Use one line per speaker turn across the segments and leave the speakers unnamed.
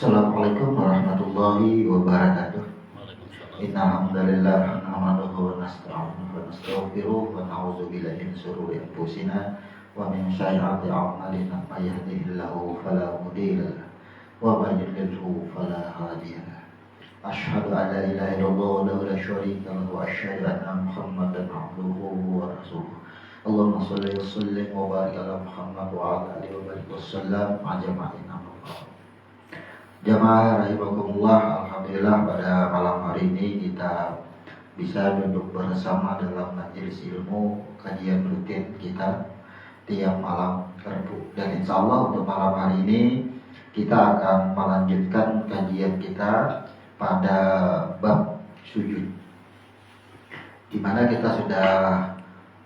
Assalamualaikum warahmatullahi wabarakatuh. Innal hamdalillah nahmaduhu wa nasta'inuhu wa nastaghfiruh wa na'udzu billahi min shururi anfusina wa min sayyiati a'malina may yahdihillahu fala mudilla lahu wa may yudlilhu fala hadiya lahu. Asyhadu an la ilaha illallah wa la syarika lahu wa asyhadu anna Muhammadan abduhu wa rasuluh. Allahumma shalli wa sallim wa barik ala Muhammad wa ala alihi wa barik wasallam ajma'in. Jamaah rahimakumullah, alhamdulillah pada malam hari ini kita bisa duduk bersama dalam majelis ilmu kajian rutin kita tiap malam Rabu. Dan insya Allah untuk malam hari ini kita akan melanjutkan kajian kita pada bab sujud, di mana kita sudah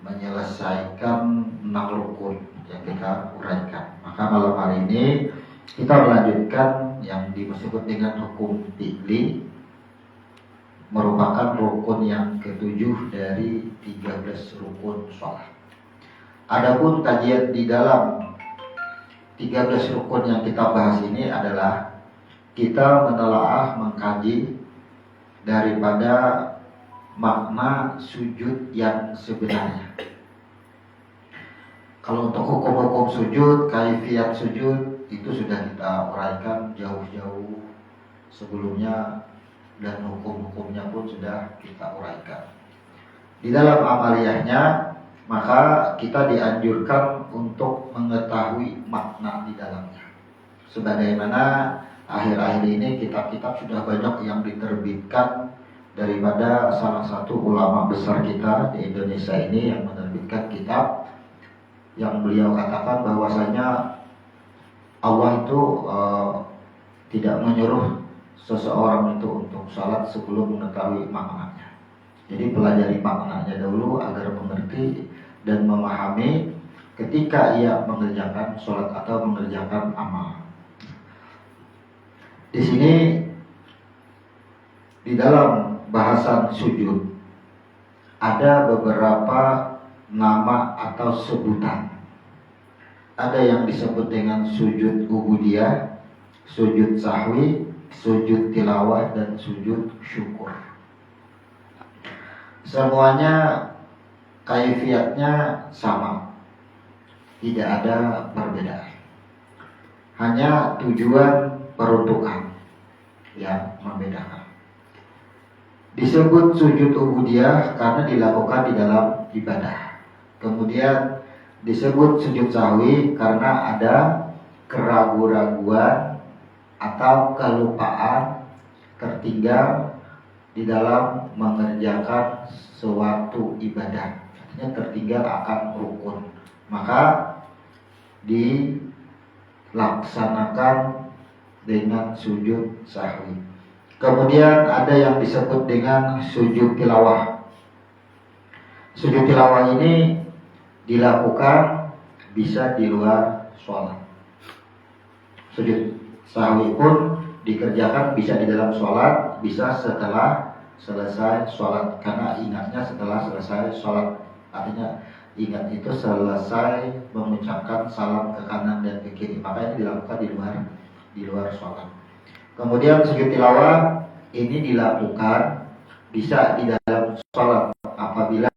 menyelesaikan 6 rukun yang kita uraikan. Maka malam hari ini kita melanjutkan yang disebut dengan hukum fi'li, merupakan rukun yang ke-7 dari 13 rukun sholat. Adapun kajian di dalam 13 rukun yang kita bahas ini adalah kita menelaah, mengkaji daripada makna sujud yang sebenarnya. Kalau untuk hukum-hukum sujud, kaifiat sujud itu sudah kita uraikan jauh-jauh sebelumnya, dan hukum-hukumnya pun sudah kita uraikan. Di dalam amaliyahnya, maka kita dianjurkan untuk mengetahui makna di dalamnya. Sebagaimana akhir-akhir ini kitab-kitab sudah banyak yang diterbitkan daripada salah satu ulama besar kita di Indonesia ini yang menerbitkan kitab yang beliau katakan bahwasanya Allah itu tidak menyuruh seseorang itu untuk sholat sebelum mengetahui maknanya. Jadi pelajari maknanya dahulu agar mengerti dan memahami ketika ia mengerjakan sholat atau mengerjakan amal. Di sini di dalam bahasan sujud ada beberapa nama atau sebutan. Ada yang disebut dengan sujud ubudiyah, sujud sahwi, sujud tilawah, dan sujud syukur. Semuanya kaifiatnya sama, tidak ada perbedaan. Hanya tujuan peruntukan yang membedakan. Disebut sujud ubudiyah karena dilakukan di dalam ibadah. Kemudian disebut sujud sahwi karena ada keraguan-raguan atau kelupaan, tertinggal di dalam mengerjakan suatu ibadah, artinya tertinggal akan rukun, maka dilaksanakan dengan sujud sahwi. Kemudian ada yang disebut dengan sujud tilawah. Sujud tilawah ini dilakukan bisa di luar sholat. Sujud sahwi pun dikerjakan bisa di dalam sholat, bisa setelah selesai sholat, karena ingatnya setelah selesai sholat. Artinya ingat itu selesai mengucapkan salam ke kanan dan ke kiri, maka ini dilakukan di luar sholat. Kemudian sujud tilawah ini dilakukan bisa di dalam sholat apabila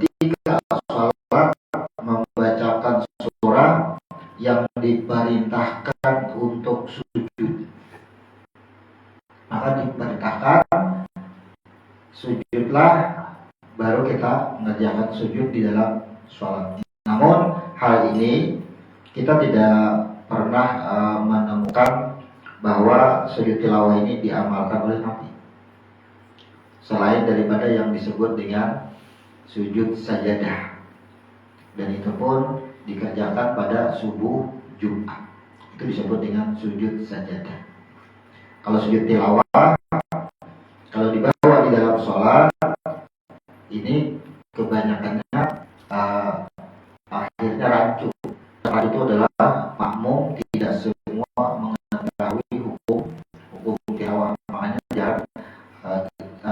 ketika sholat membacakan surah yang diperintahkan untuk sujud, maka diperintahkan sujudlah, baru kita mengerjakan sujud di dalam sholat. Namun hal ini kita tidak pernah menemukan bahwa sujud tilawah ini diamalkan oleh Nabi, selain daripada yang disebut dengan sujud sajadah, dan itu pun dikerjakan pada subuh Jumat, itu disebut dengan sujud sajadah. Kalau sujud tilawah, kalau dibawa di dalam sholat, ini kebanyakannya akhirnya rancu. Karena itu adalah makmum tidak semua mengetahui hukum tilawah. Makanya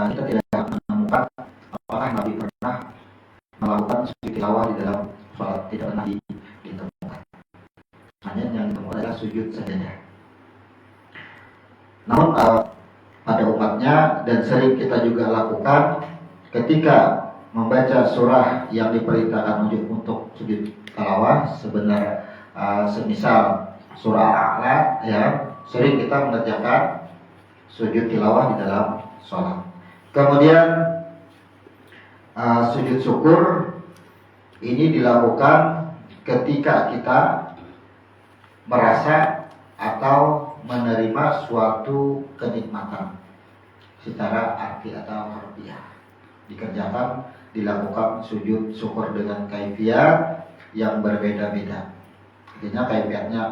kita tidak menemukan apakah Nabi pernah melakukan sujud tilawah di dalam sholat, tidak pernah ditemukan. Hanya yang ditemukan adalah sujud sajadah. Namun pada umatnya, dan sering kita juga lakukan ketika membaca surah yang diperintahkan untuk sujud tilawah, sebenarnya semisal surah Al-A'la, ya, sering kita mengerjakan sujud tilawah di dalam sholat. Kemudian sujud syukur ini dilakukan ketika kita merasa atau menerima suatu kenikmatan secara arti atau harfiah. Dilakukan sujud syukur dengan kaifiat yang berbeda-beda. Artinya kaifiatnya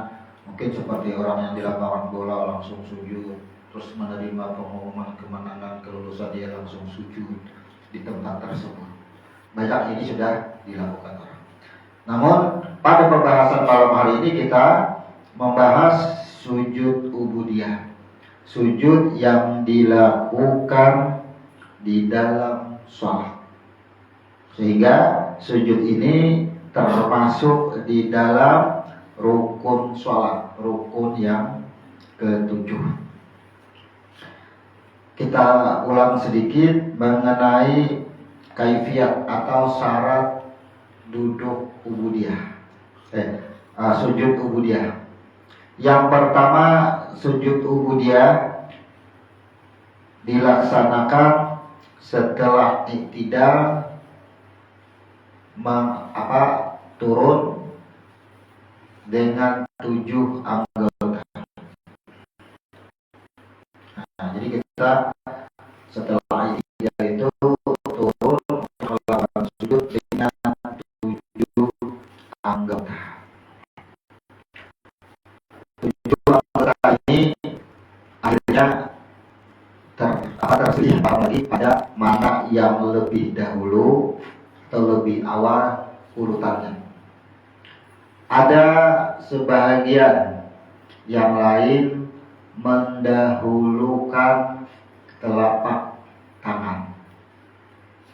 mungkin seperti orang yang di lapangan bola langsung sujud, terus menerima pengumuman kemenangan kelulusan dia langsung sujud di tempat tersebut. Banyak ini sudah dilakukan orang. Namun pada pembahasan malam hari ini kita membahas sujud ubudiyah, sujud yang dilakukan di dalam sholat. Sehingga sujud ini termasuk di dalam rukun sholat, rukun yang ketujuh. Kita ulang sedikit mengenai kaifiat atau syarat duduk ubudiyah, sujud ubudiyah. Yang pertama, sujud ubudiyah dilaksanakan setelah iktidal turun dengan 7 anggota. Nah, jadi kita setelah iktidal itu turun melakukan sujud dengan 7 anggota. 7 anggota ini akhirnya tersedia lagi pada mana yang lebih dahulu atau lebih awal urutannya. Ada sebagian yang lain mendahulukan telapak tangan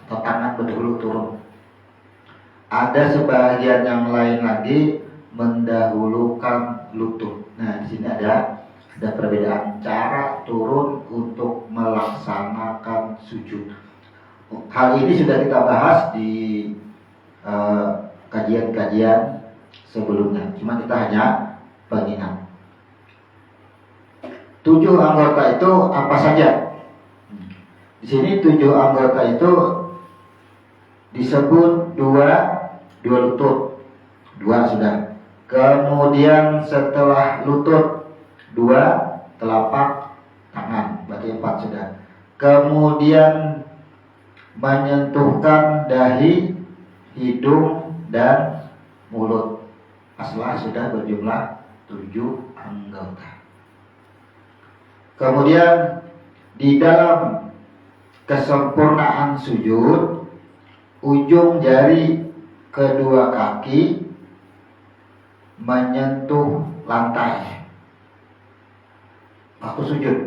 atau tangan berdahulu turun. Ada sebagian yang lain lagi mendahulukan lutut. Nah, di sini ada perbedaan cara turun untuk melaksanakan sujud. Hal ini sudah kita bahas di kajian-kajian sebelumnya. Cuma kita hanya pengingat. 7 anggota itu apa saja? Di sini 7 anggota itu disebut dua lutut, 2 sudah. Kemudian setelah lutut 2 telapak tangan, berarti 4 sudah. Kemudian menyentuhkan dahi, hidung, dan mulut. Aslah sudah berjumlah 7 anggota. Kemudian di dalam kesempurnaan sujud, ujung jari kedua kaki menyentuh lantai waktu sujud.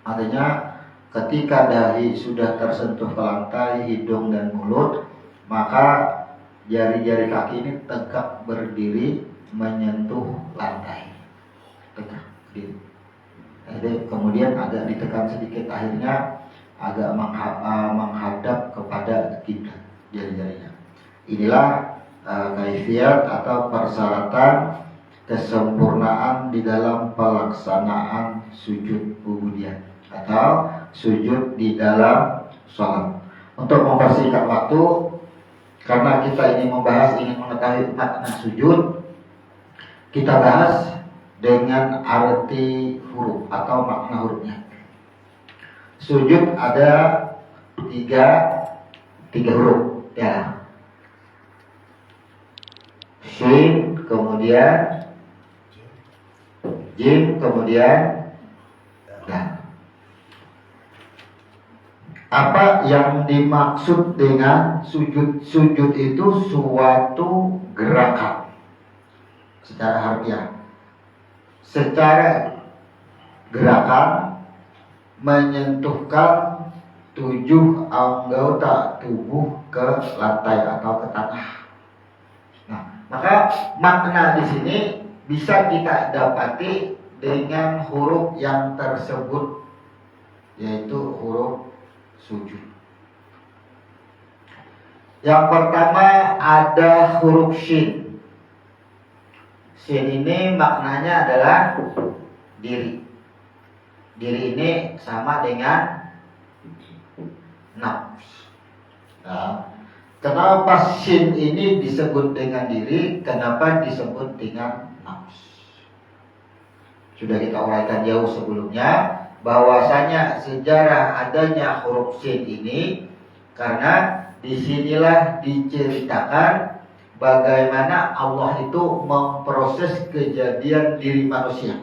Artinya ketika dahi sudah tersentuh ke lantai, hidung dan mulut, maka jari-jari kaki ini tegak berdiri menyentuh lantai, tegak berdiri. Jadi kemudian agak ditekan sedikit, akhirnya agak menghadap kepada kiblat jari-jarinya. Inilah kaifiat atau persyaratan kesempurnaan di dalam pelaksanaan sujud ubudiyah atau sujud di dalam sholat. Untuk mempersingkat waktu, karena kita ini ingin mengetahui makna sujud, kita bahas dengan arti huruf atau makna hurufnya. Sujud ada tiga huruf, ya. Shin, kemudian jim, kemudian dal. Apa yang dimaksud dengan sujud? Sujud itu suatu gerakan secara harfiah. Secara gerakan menyentuhkan 7 anggota tubuh ke lantai atau ke tanah. Nah, maka makna di sini bisa kita dapati dengan huruf yang tersebut, yaitu huruf sujud. Yang pertama ada huruf shin. Shin ini maknanya adalah diri. Diri ini sama dengan nafs. Nah, kenapa shin ini disebut dengan diri? Kenapa disebut dengan nafs? Sudah kita uraikan jauh sebelumnya bahwasanya sejarah adanya huruf shin ini karena disinilah diceritakan bagaimana Allah itu memproses kejadian diri manusia.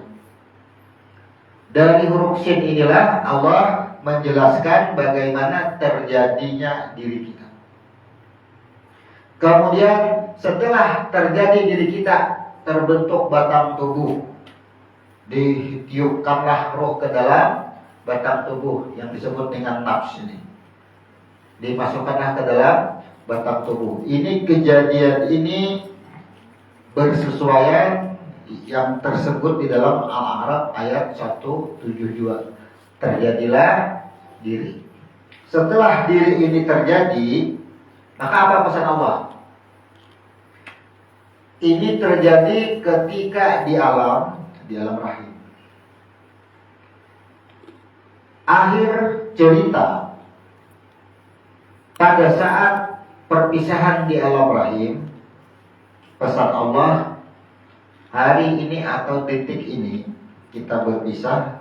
Dari huruf shin inilah Allah menjelaskan bagaimana terjadinya diri kita. Kemudian setelah terjadi diri kita, terbentuk batang tubuh, ditiupkanlah roh ke dalam batang tubuh yang disebut dengan nafs ini. Dimasukkanlah ke dalam batang tubuh. Ini kejadian ini bersesuaian yang tersebut di dalam Al-A'raf ayat 172. Terjadilah diri. Setelah diri ini terjadi, maka apa pesan Allah? Ini terjadi ketika di alam rahim. Akhir cerita pada saat perpisahan di alam rahim, pesan Allah, hari ini atau detik ini kita berpisah,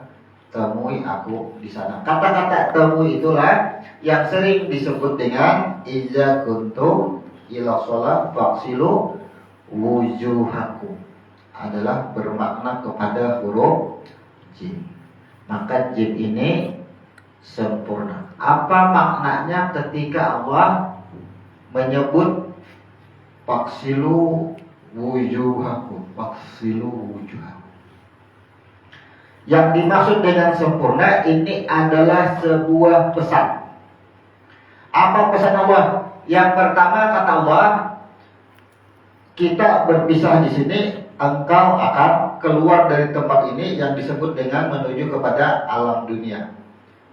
temui aku di sana. Kata-kata temui itulah yang sering disebut dengan iza kuntum ila sholat faksilu wujuhakum, adalah bermakna kepada huruf jim. Maka jim ini sempurna. Apa maknanya ketika Allah menyebut faksilu wujuhakum, faksilu wujuhakum? Yang dimaksud dengan sempurna ini adalah sebuah pesan. Apa pesan Allah? Yang pertama kata Allah, kita berpisah di sini, engkau akan keluar dari tempat ini yang disebut dengan menuju kepada alam dunia.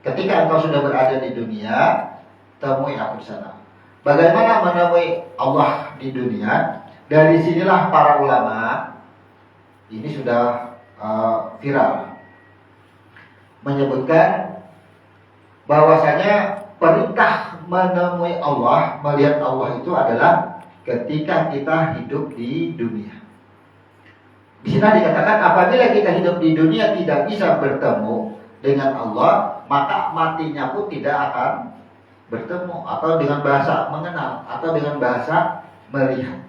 Ketika engkau sudah berada di dunia, temui aku di sana. Bagaimana menemui Allah di dunia? Dari sinilah para ulama ini sudah viral menyebutkan bahwasanya perintah menemui Allah, melihat Allah itu adalah ketika kita hidup di dunia. Di sini dikatakan apabila kita hidup di dunia tidak bisa bertemu dengan Allah, maka matinya pun tidak akan bertemu, atau dengan bahasa mengenal, atau dengan bahasa melihat.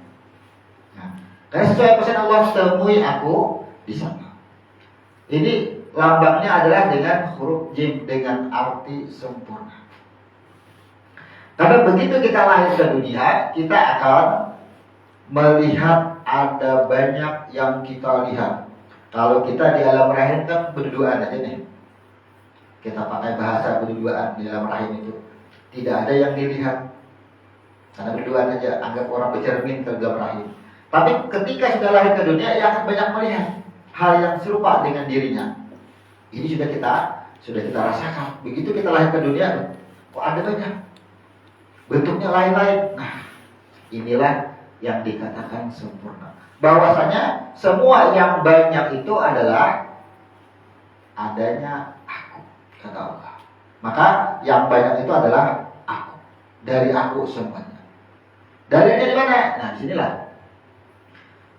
Nah, karena sesuai pesan Allah, temui aku di sana. Ini lambangnya adalah dengan huruf jim, dengan arti sempurna. Karena begitu kita lahir ke dunia, kita akan melihat ada banyak yang kita lihat. Kalau kita di alam rahim kan berduaan aja nih. Kita pakai bahasa berduaan di dalam rahim itu. Tidak ada yang dilihat. Karena berduaan aja, anggap orang bercermin ke dalam rahim. Tapi ketika sudah lahir ke dunia, ia akan banyak melihat hal yang serupa dengan dirinya. Ini sudah kita rasakan. Begitu kita lahir ke dunia, kok ada banyak bentuknya lain-lain. Nah, inilah yang dikatakan sempurna. Bahwasanya semua yang banyak itu adalah adanya aku, kata Allah. Maka yang banyak itu adalah aku. Dari aku semuanya. Dari mana? Nah, disinilah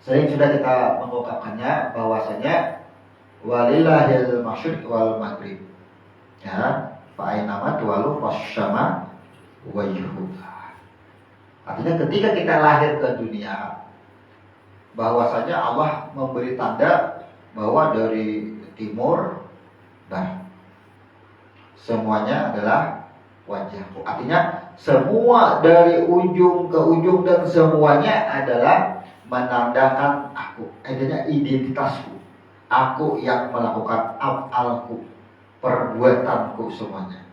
sering sudah kita mengungkapkannya bahwasanya walillahil masyriq wal maghrib. Ya, fa aina tuwalu fasyama wajhuhu. Artinya ketika kita lahir ke dunia, bahwasanya Allah memberi tanda bahwa dari timur barat semuanya adalah wajahku. Artinya semua dari ujung ke ujung dan semuanya adalah menandakan aku. Artinya identitasku. Aku yang melakukan af'alku, perbuatanku semuanya.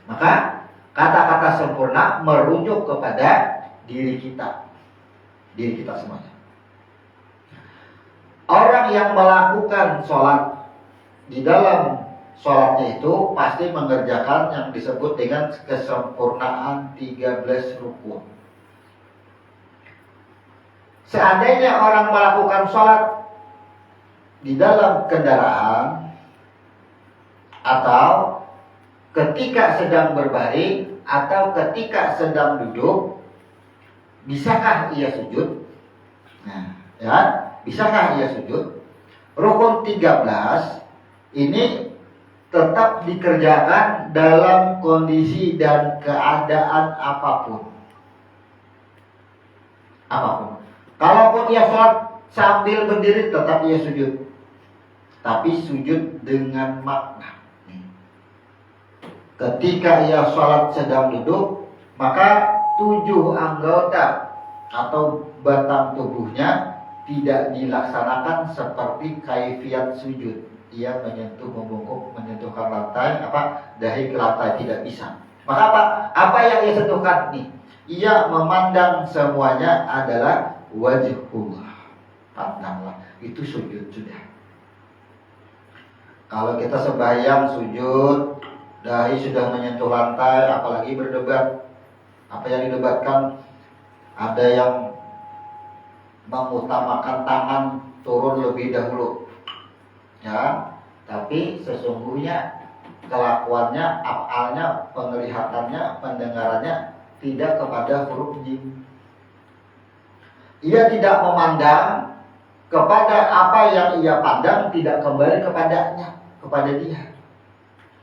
Maka kata-kata sempurna merujuk kepada diri kita semuanya. Orang yang melakukan sholat di dalam sholatnya itu pasti mengerjakan yang disebut dengan kesempurnaan 13 rukun. Seandainya orang melakukan sholat di dalam kendaraan atau ketika sedang berbaring atau ketika sedang duduk, bisakah ia sujud? Nah, ya, bisakah ia sujud? Rukun 13 ini tetap dikerjakan dalam kondisi dan keadaan apapun. Apapun. Kalaupun ia sholat sambil berdiri, tetap ia sujud. Tapi sujud dengan makna. Ketika ia sholat sedang duduk, maka 7 anggota atau batang tubuhnya tidak dilaksanakan seperti kaifiat sujud. Ia menyentuh, membungkuk, menyentuhkan lantai, dahi ke lantai, tidak bisa. Maka apa yang ia sentuhkan nih? Ia memandang semuanya adalah wajhullah. Pandanglah, itu sujud sudah. Kalau kita sembahyang sujud, dahi sudah menyentuh lantai, apalagi berdebat. Apa yang didebatkan? Ada yang mengutamakan tangan turun lebih dahulu, ya. Tapi sesungguhnya kelakuannya, afalnya, penglihatannya, pendengarannya tidak kepada huruf jim. Ia tidak memandang kepada apa yang ia pandang, tidak kembali kepadanya, kepada dia.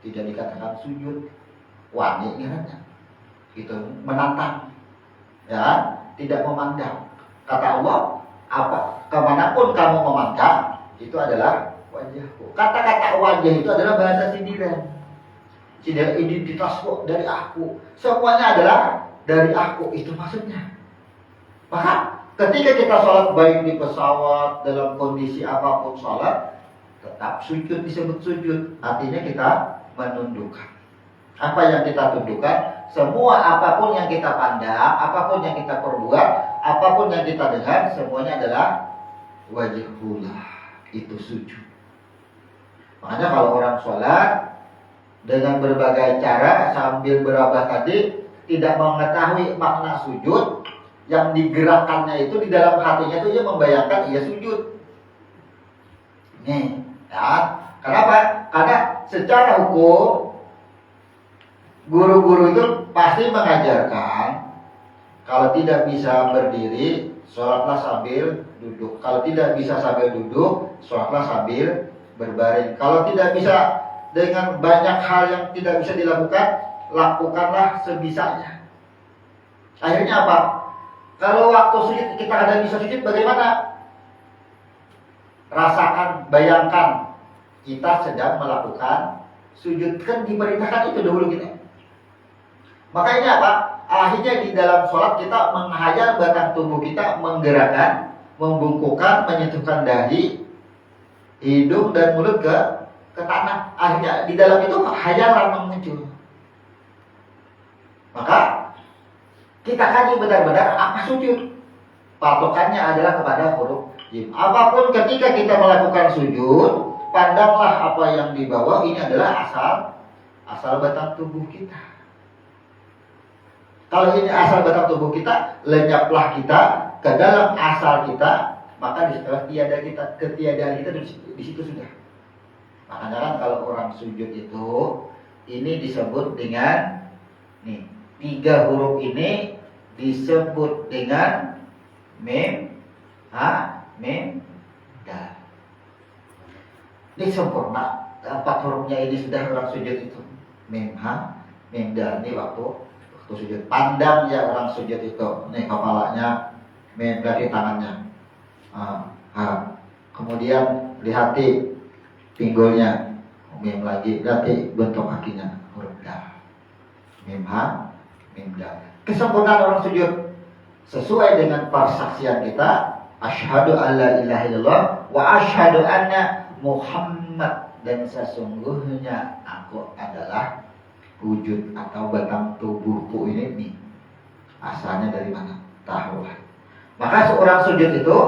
Tidak dikatakan sujud, wani ingatnya. Itu menantang, ya, tidak memandang. Kata Allah, kemanapun kamu memandang, itu adalah wajahku. Kata-kata wajah itu adalah bahasa sindiran. Sindiran identitasku dari aku. Semuanya adalah dari aku, itu maksudnya. Maka ketika kita sholat, baik di pesawat, dalam kondisi apapun sholat, tetap sujud disebut sujud. Artinya kita menundukkan. Apa yang kita tundukkan, semua apapun yang kita pandang, apapun yang kita perbuat, apapun yang kita dengar, semuanya adalah wajhullah. Itu sujud. Makanya kalau orang sholat dengan berbagai cara sambil berabah tadi tidak mengetahui makna sujud, yang digerakkannya itu di dalam hatinya itu ia membayangkan ia sujud. Nih, ya. Kenapa? Karena secara hukum guru-guru itu pasti mengajarkan kalau tidak bisa berdiri, sholatlah sambil duduk. Kalau tidak bisa sambil duduk, sholatlah sambil berbaring. Kalau tidak bisa dengan banyak hal yang tidak bisa dilakukan, lakukanlah sebisanya. Akhirnya apa? Kalau waktu sujud kita ada bisa sujud, bagaimana? Rasakan, bayangkan kita sedang melakukan sujud. Kan diperintahkan itu dahulu kita. Makanya apa? Akhirnya di dalam sholat kita menghayal batang tubuh kita menggerakkan, membungkukkan, menyentuhkan dahi, hidung dan mulut ke tanah. Akhirnya di dalam itu hayalan muncul. Maka kita kaji benar-benar apa sujud. Patokannya adalah kepada huruf jim. Apapun ketika kita melakukan sujud, pandanglah apa yang di bawah. Ini adalah asal batang tubuh kita. Kalau ini asal batang tubuh kita, lenyaplah kita ke dalam asal kita, maka di setelah ketiadaan kita di situ sudah. Makanya kan kalau orang sujud itu, ini disebut dengan nih 3 huruf ini disebut dengan mim, ha, mim, dal. Ini sempurna. 4 hurufnya ini sudah orang sujud itu. Mim, ha, mim, dal. Ini waktu sujud. Pandang ya orang sujud itu. Nih kepalanya, berarti tangannya. Kemudian lihati pinggulnya. Mim lagi, berarti bentuk kakinya. Huruf dal. Mim ha, mim dal. Kesempurnaan orang sujud sesuai dengan persaksian kita. Asyhadu alla ilaha illallah wa asyhadu anna Muhammad, dan sesungguhnya aku adalah wujud atau batang tubuhku ini nih. Asalnya dari mana? Tahulah. Maka seorang sujud itu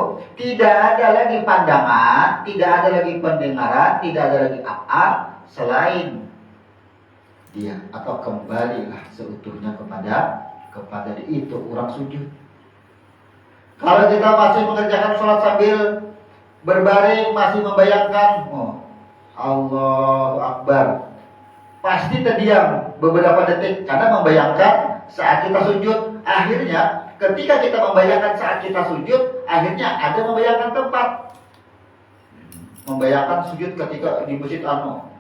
tidak ada lagi pandangan, tidak ada lagi pendengaran, tidak ada lagi apa selain dia, atau kembalilah seutuhnya kepada itu orang sujud. Kalau kita masih mengerjakan sholat sambil berbaring, masih membayangkan, oh Allahu Akbar, pasti terdiam beberapa detik karena membayangkan saat kita sujud. Akhirnya ketika kita membayangkan saat kita sujud, akhirnya ada membayangkan tempat, membayangkan sujud ketika di masjid Anu,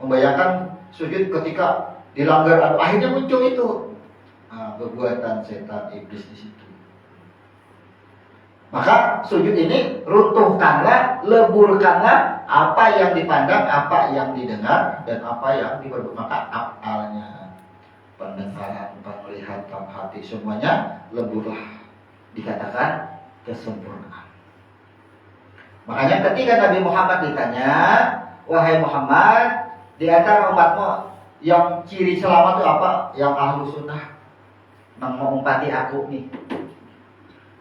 membayangkan sujud ketika dilanggar Anu, akhirnya muncul itu perbuatan setan iblis di situ. Maka sujud ini runtuhkanlah, leburkanlah apa yang dipandang, apa yang didengar, dan apa yang diperbuat. Maka afalnya, pendengaran, penglihatan, hati, semuanya leburlah, dikatakan kesempurnaan. Makanya ketika Nabi Muhammad ditanya, wahai Muhammad, di antara umatmu yang ciri selamat itu apa? Yang ahlu sunnah mengumpati aku nih.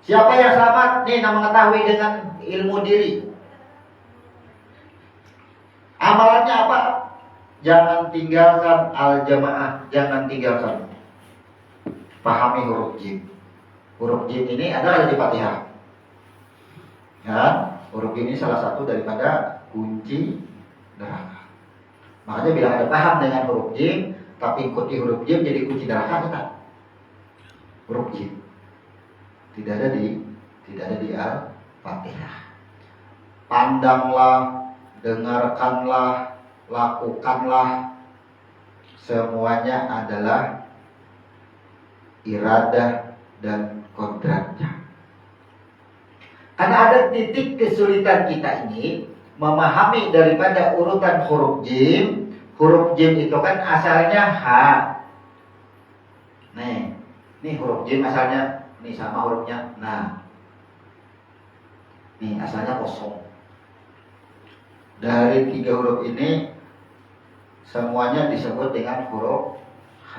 Siapa yang selamat? Nih, yang mengetahui dengan ilmu diri. Amalannya apa? Jangan tinggalkan al-jamaah, jangan tinggalkan. Pahami huruf jim. Huruf jim ini ada di Fatihah. Ya, huruf jim ini salah satu daripada kunci neraka. Makanya bila ada paham dengan huruf jim, tapi ikuti huruf jim jadi kunci neraka, kan? Huruf jim. Tidak ada di Al-Fatihah. Pandanglah, dengarkanlah, lakukanlah, semuanya adalah iradah dan kodratnya. Karena ada titik kesulitan kita ini memahami daripada urutan huruf jim. Huruf jim itu kan asalnya H. Nih huruf jim asalnya, ini sama hurufnya. Nah, ini asalnya kosong. Dari 3 huruf ini semuanya disebut dengan huruf H.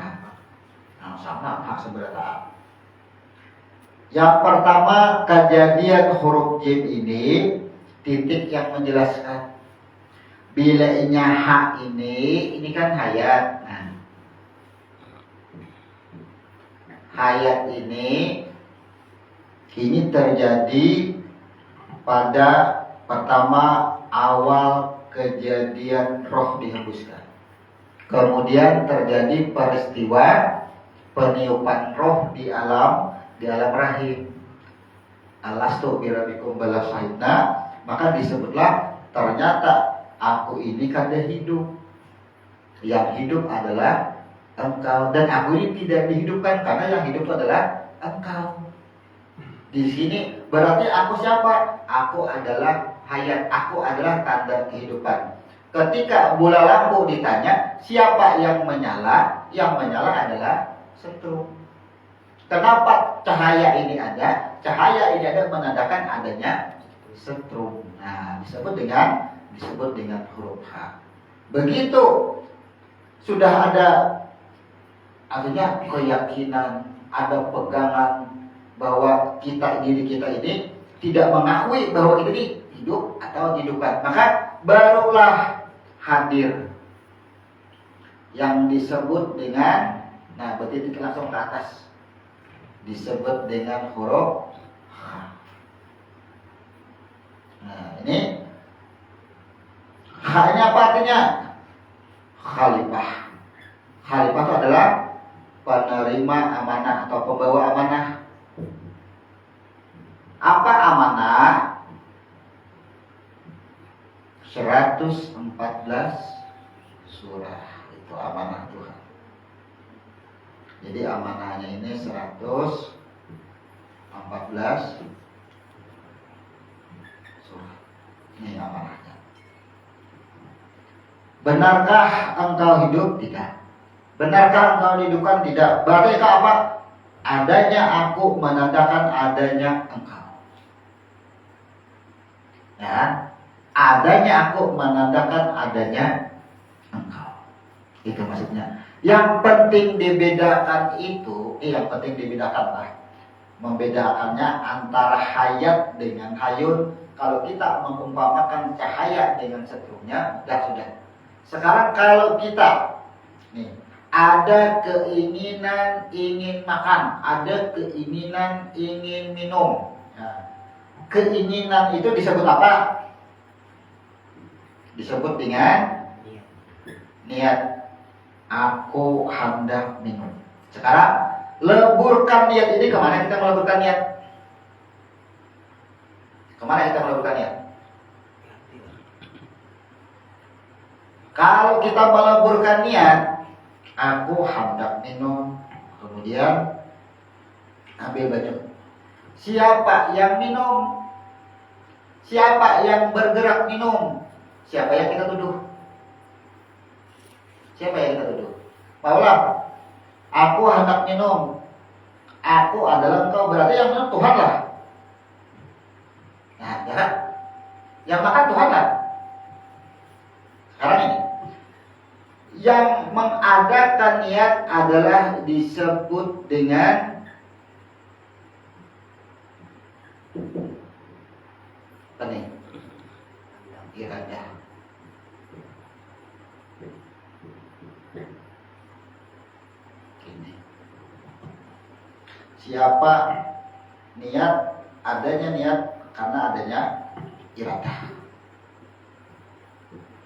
Nah, sama H seberata. Yang pertama, kejadian huruf jim ini titik yang menjelaskan. Bila H ini kan hayat. Nah, hayat ini terjadi pada pertama awal kejadian roh dihembuskan. Kemudian terjadi peristiwa peniupan roh di alam rahim. Alastu birabikum balasahidna, maka disebutlah ternyata aku ini kada hidup. Yang hidup adalah engkau, dan aku ini tidak dihidupkan karena yang hidup adalah engkau. Di sini berarti aku siapa? Aku adalah hayat, aku adalah tanda kehidupan. Ketika bola lampu ditanya siapa yang menyala? Yang menyala adalah setrum. Kenapa cahaya ini ada? Cahaya ini ada menandakan adanya setrum. Nah, disebut dengan huruf H. Begitu sudah ada, artinya keyakinan, ada pegangan bahwa diri kita ini tidak mengakui bahwa kita ini hidup atau dihidupkan, maka barulah hadir yang disebut dengan, nah bertitik langsung ke atas, disebut dengan huruf H. Nah ini H ini apa artinya? Khalifah. Khalifah itu adalah penerima amanah atau pembawa amanah. Apa amanah? 114 surah itu amanah Tuhan. Jadi amanahnya ini 114 surah. Ini amanahnya. Benarkah engkau hidup? Tidak. Benarkah engkau dihidupkan? Tidak. Berarti apa? Adanya aku menandakan adanya engkau. Ya, adanya aku menandakan adanya engkau. Itu maksudnya. Yang penting dibedakan itu, yang penting dibedakan lah. Membedakannya antara hayat dengan hayun. Kalau kita mengumpamakan cahaya dengan setrum,nya sudah. Sekarang kalau kita nih ada keinginan ingin makan, ada keinginan ingin minum. Nah, keinginan itu disebut apa? Disebut dengan niat. Aku hendak minum. Sekarang leburkan niat ini kemana kita meleburkan niat? Kemana kita meleburkan niat? Kalau kita meleburkan niat, aku hendak minum, kemudian ambil baju. Siapa yang minum? Siapa yang bergerak minum? Siapa yang kita tuduh? Siapa yang kita tuduh? Paulah. Aku hendak minum. Aku adalah engkau. Berarti yang minum Tuhan lah. Nah, ya kan? Yang makan Tuhan lah. Sekarang ini, yang mengadakan niat adalah disebut dengan apa nih? Iradah. Siapa niat, adanya niat karena adanya iradah.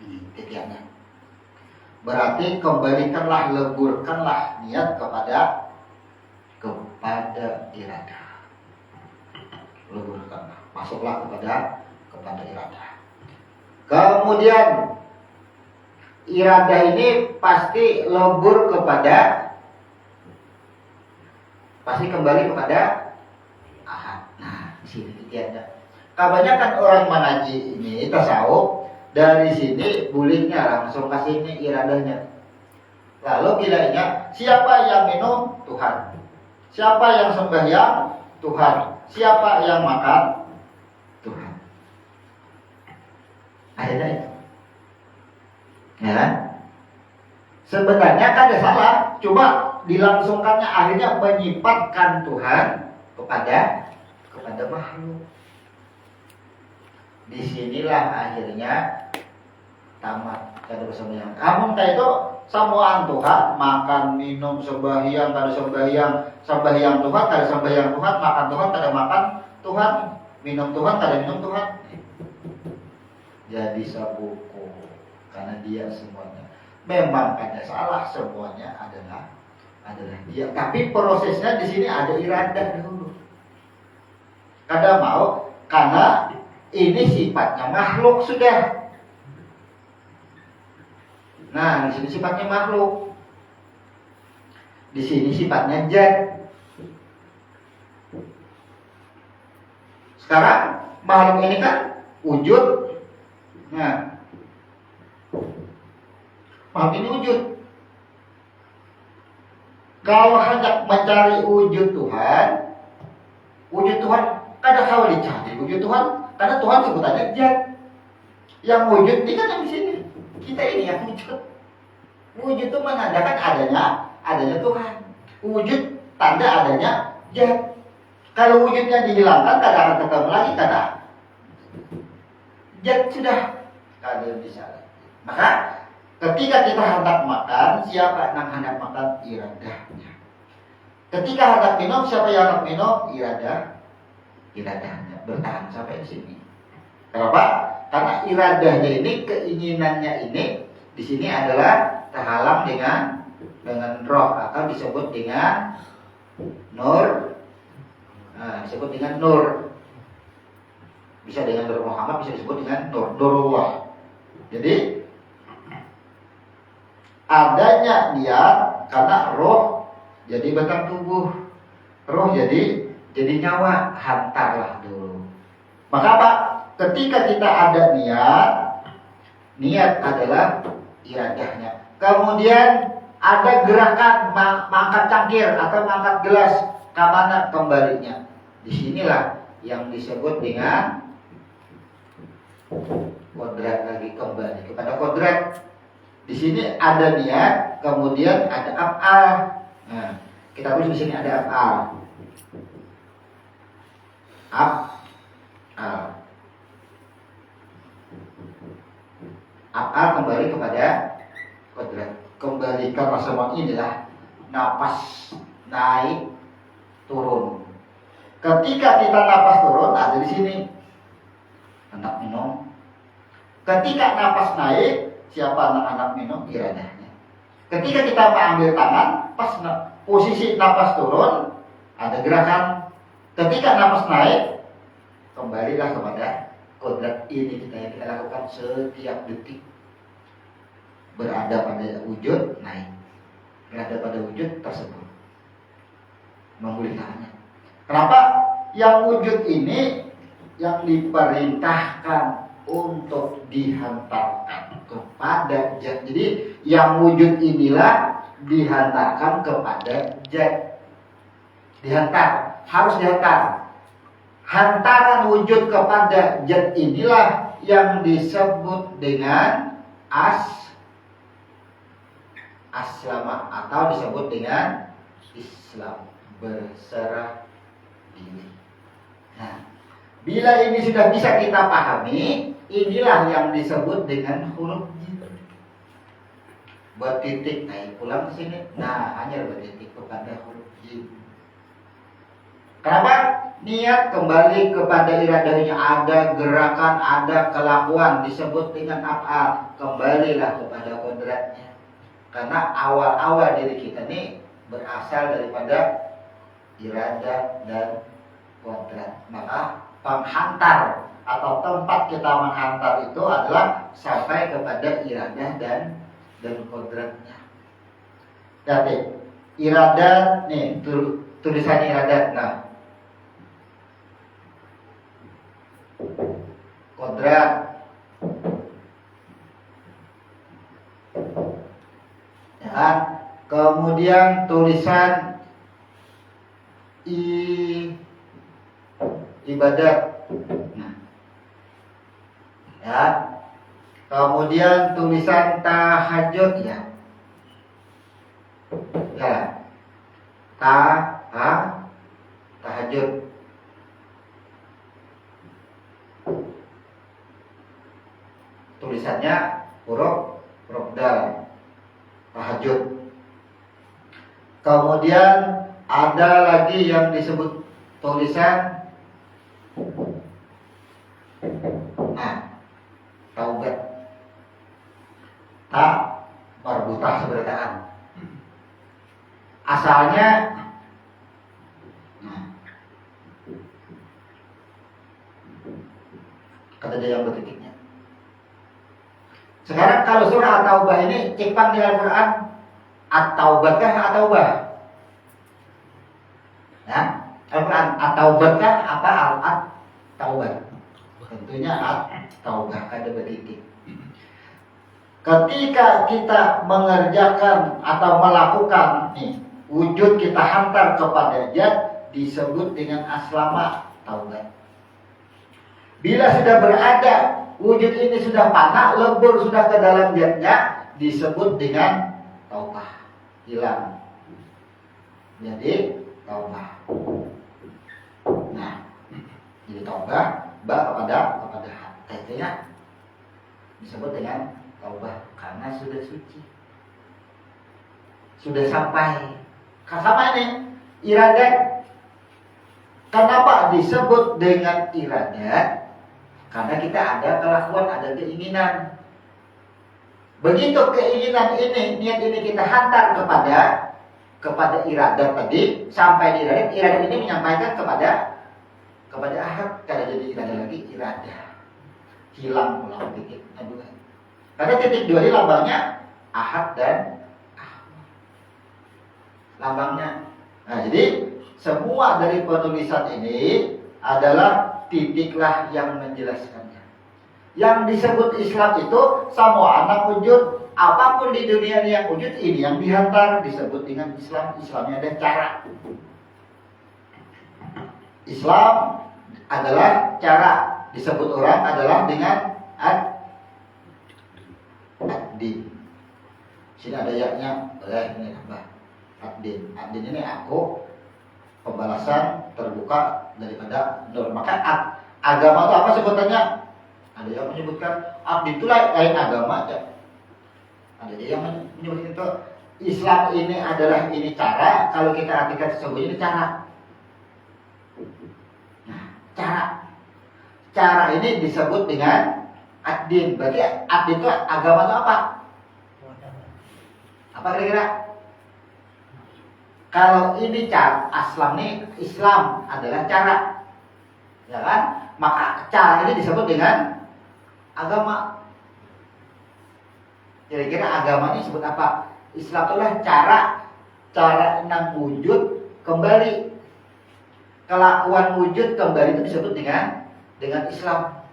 Ini titiknya. Berarti kembalikanlah, leburkanlah niat kepada iradah. Leburkanlah, masuklah kepada iradah. Kemudian iradah ini pasti lebur kepada, pasti kembali kepada ahad. Nah, di sini titiknya. Kebanyakan orang mengaji ini tasawuf dari sini bulingnya langsung ke sini iradahnya. Lalu bilangnya, siapa yang minum? Tuhan. Siapa yang sembahyang? Tuhan. Siapa yang makan? Tuhan. Akhirnya itu. Ya kan? Sebenarnya kan ada salah, cuma dilangsungkannya akhirnya menyifatkan Tuhan kepada makhluk. Disinilah akhirnya tamat kada bersembahyang. Namun kayak itu samuan Tuhan, makan, minum, sembahyang, kada sembahyang Tuhan, kada sembahyang Tuhan, makan Tuhan, kada makan Tuhan, minum Tuhan, kada minum Tuhan. Jadi sabuku karena dia semuanya. Memang ada salah, semuanya adalah dia. Tapi prosesnya di sini ada iradah dulu. Kada mau karena ini sifatnya makhluk sudah. Nah, di sini sifatnya makhluk. Di sini sifatnya zat. Sekarang makhluk ini kan wujud. Nah, makhluk ini wujud. Kalau hendak mencari wujud Tuhan kada kau dicari wujud Tuhan, karena Tuhan sebutannya zat. Yang wujud ini kan yang di sini. Kita ini yang wujud. Wujud itu menandakan adanya Tuhan. Wujud tanda adanya zat. Kalau wujudnya dihilangkan, kada akan ketemu lagi karena zat sudah kada bisa. Maka ketika kita hendak makan, siapa yang hendak makan? Iradahnya. Ketika hendak minum, siapa yang hendak minum? Iradahnya. Bertahan sampai di sini. Kenapa? Karena iradahnya ini, keinginannya ini di sini adalah terhalang dengan roh atau disebut dengan nur. Nah, disebut dengan nur. Bisa dengan Nur Muhammad, bisa disebut dengan Nurullah. Jadi adanya niat karena roh jadi batang tubuh, roh jadi nyawa, hantarlah dulu. Maka apa? Ketika kita ada niat adalah iradahnya. Kemudian ada gerakan mengangkat cangkir atau mengangkat gelas, ke mana kembalinya? Disinilah yang disebut dengan kodrat, lagi kembali kepada kodrat. Di sini ada niat, kemudian ada af'al. Nah, kita tulis di sini ada af'al.
Af'al. Af'al kembali kepada kodrat. Kembalikan semua inilah napas naik turun. Ketika kita napas turun ada di sini. Anak minum. Ketika napas naik, siapa anak-anak minum? Iradahnya. Ketika kita mengambil tangan, pas posisi napas turun, ada gerakan. Ketika napas naik, kembalilah kepada kodrat ini yang kita lakukan setiap detik. Berada pada wujud, naik. Berada pada wujud tersebut. Memulihkannya. Kenapa? Yang wujud ini yang diperintahkan untuk dihantarkan kepada zat. Jadi yang wujud inilah dihantarkan kepada zat. Dihantar, harus dihantar. Hantaran wujud kepada zat inilah yang disebut dengan aslama atau disebut dengan Islam, berserah diri. Nah, bila ini sudah bisa kita pahami, inilah yang disebut dengan huruf jim. Bertitik, naik pulang ke sini. Nah, hanya bertitik kepada huruf jim. Kenapa? Niat kembali kepada iradahnya, ada gerakan, ada kelakuan disebut dengan af'al. Kembalilah kepada kodratnya. Karena awal-awal diri kita ini berasal daripada iradah dan kodrat. Maka penghantar atau tempat kita menghantar itu adalah sampai kepada iradah dan kodratnya. Jadi iradah nih tulisan iradah. Nah, kodrat, ya, kemudian tulisan ibadat. Nah, ya, kemudian tulisan tahajud, ya, ya, tahajud. Tulisannya huruf dal, tahajud. Kemudian ada lagi yang disebut tulisan taubat. Tak marbutah seberataan. Asalnya kata dia yang bertitiknya. Sekarang kalau surah At-Taubah ini cipang di Al-Quran, At-Taubah kah At-Taubah? Ya, Al-Quran At-Taubah kah apa At-Taubah? Tentunya At-Taubah, ada bertitik. Ketika kita mengerjakan atau melakukan wujud kita hantar kepada zat disebut dengan aslama, taubat. Bila sudah berada wujud ini sudah fana, lebur sudah ke dalam zatnya, disebut dengan taubah, hilang. Jadi taubah. Nah, jadi taubah kepada artinya disebut dengan taubah karena sudah suci, sudah sampai. Sama ini iradat. Kenapa disebut dengan iradat? Karena kita ada kelakuan, ada keinginan. Begitu keinginan ini, niat ini kita hantar kepada iradat tadi, sampai di iradat ini menyampaikan kepada ahad. Kalau jadi iradat lagi, iradah hilang pulang titik dua. Karena titik dua ini lambangnya ahad dan ahmad. Lambangnya. Nah, jadi semua dari penulisan ini adalah titiklah yang menjelaskannya. Yang disebut Islam itu semua anak wujud, apapun di dunia ini yang wujud, ini yang dihantar disebut dengan Islam. Islamnya ada cara. Islam adalah cara, disebut orang adalah dengan ad-din. Sini ada yaknya, boleh ini tambah ad-din. Ad-din ini aku, pembalasan terbuka daripada nur. Maka agama itu apa sebutannya? Ada yang menyebutkan abdi itu lain agama aja. Ada yang menyebutkan itu Islam ini adalah ini cara. Kalau kita artikan sesungguhnya ini cara. Nah, cara ini disebut dengan ad-din. Berarti ad itu agama itu apa? Apa kira-kira? Kalau ini cara Islam adalah cara, ya kan? Maka cara ini disebut dengan agama. Kira-kira agama ini disebut apa? Islam itulah cara enam wujud kembali. Kelakuan wujud kembali itu disebut dengan Islam.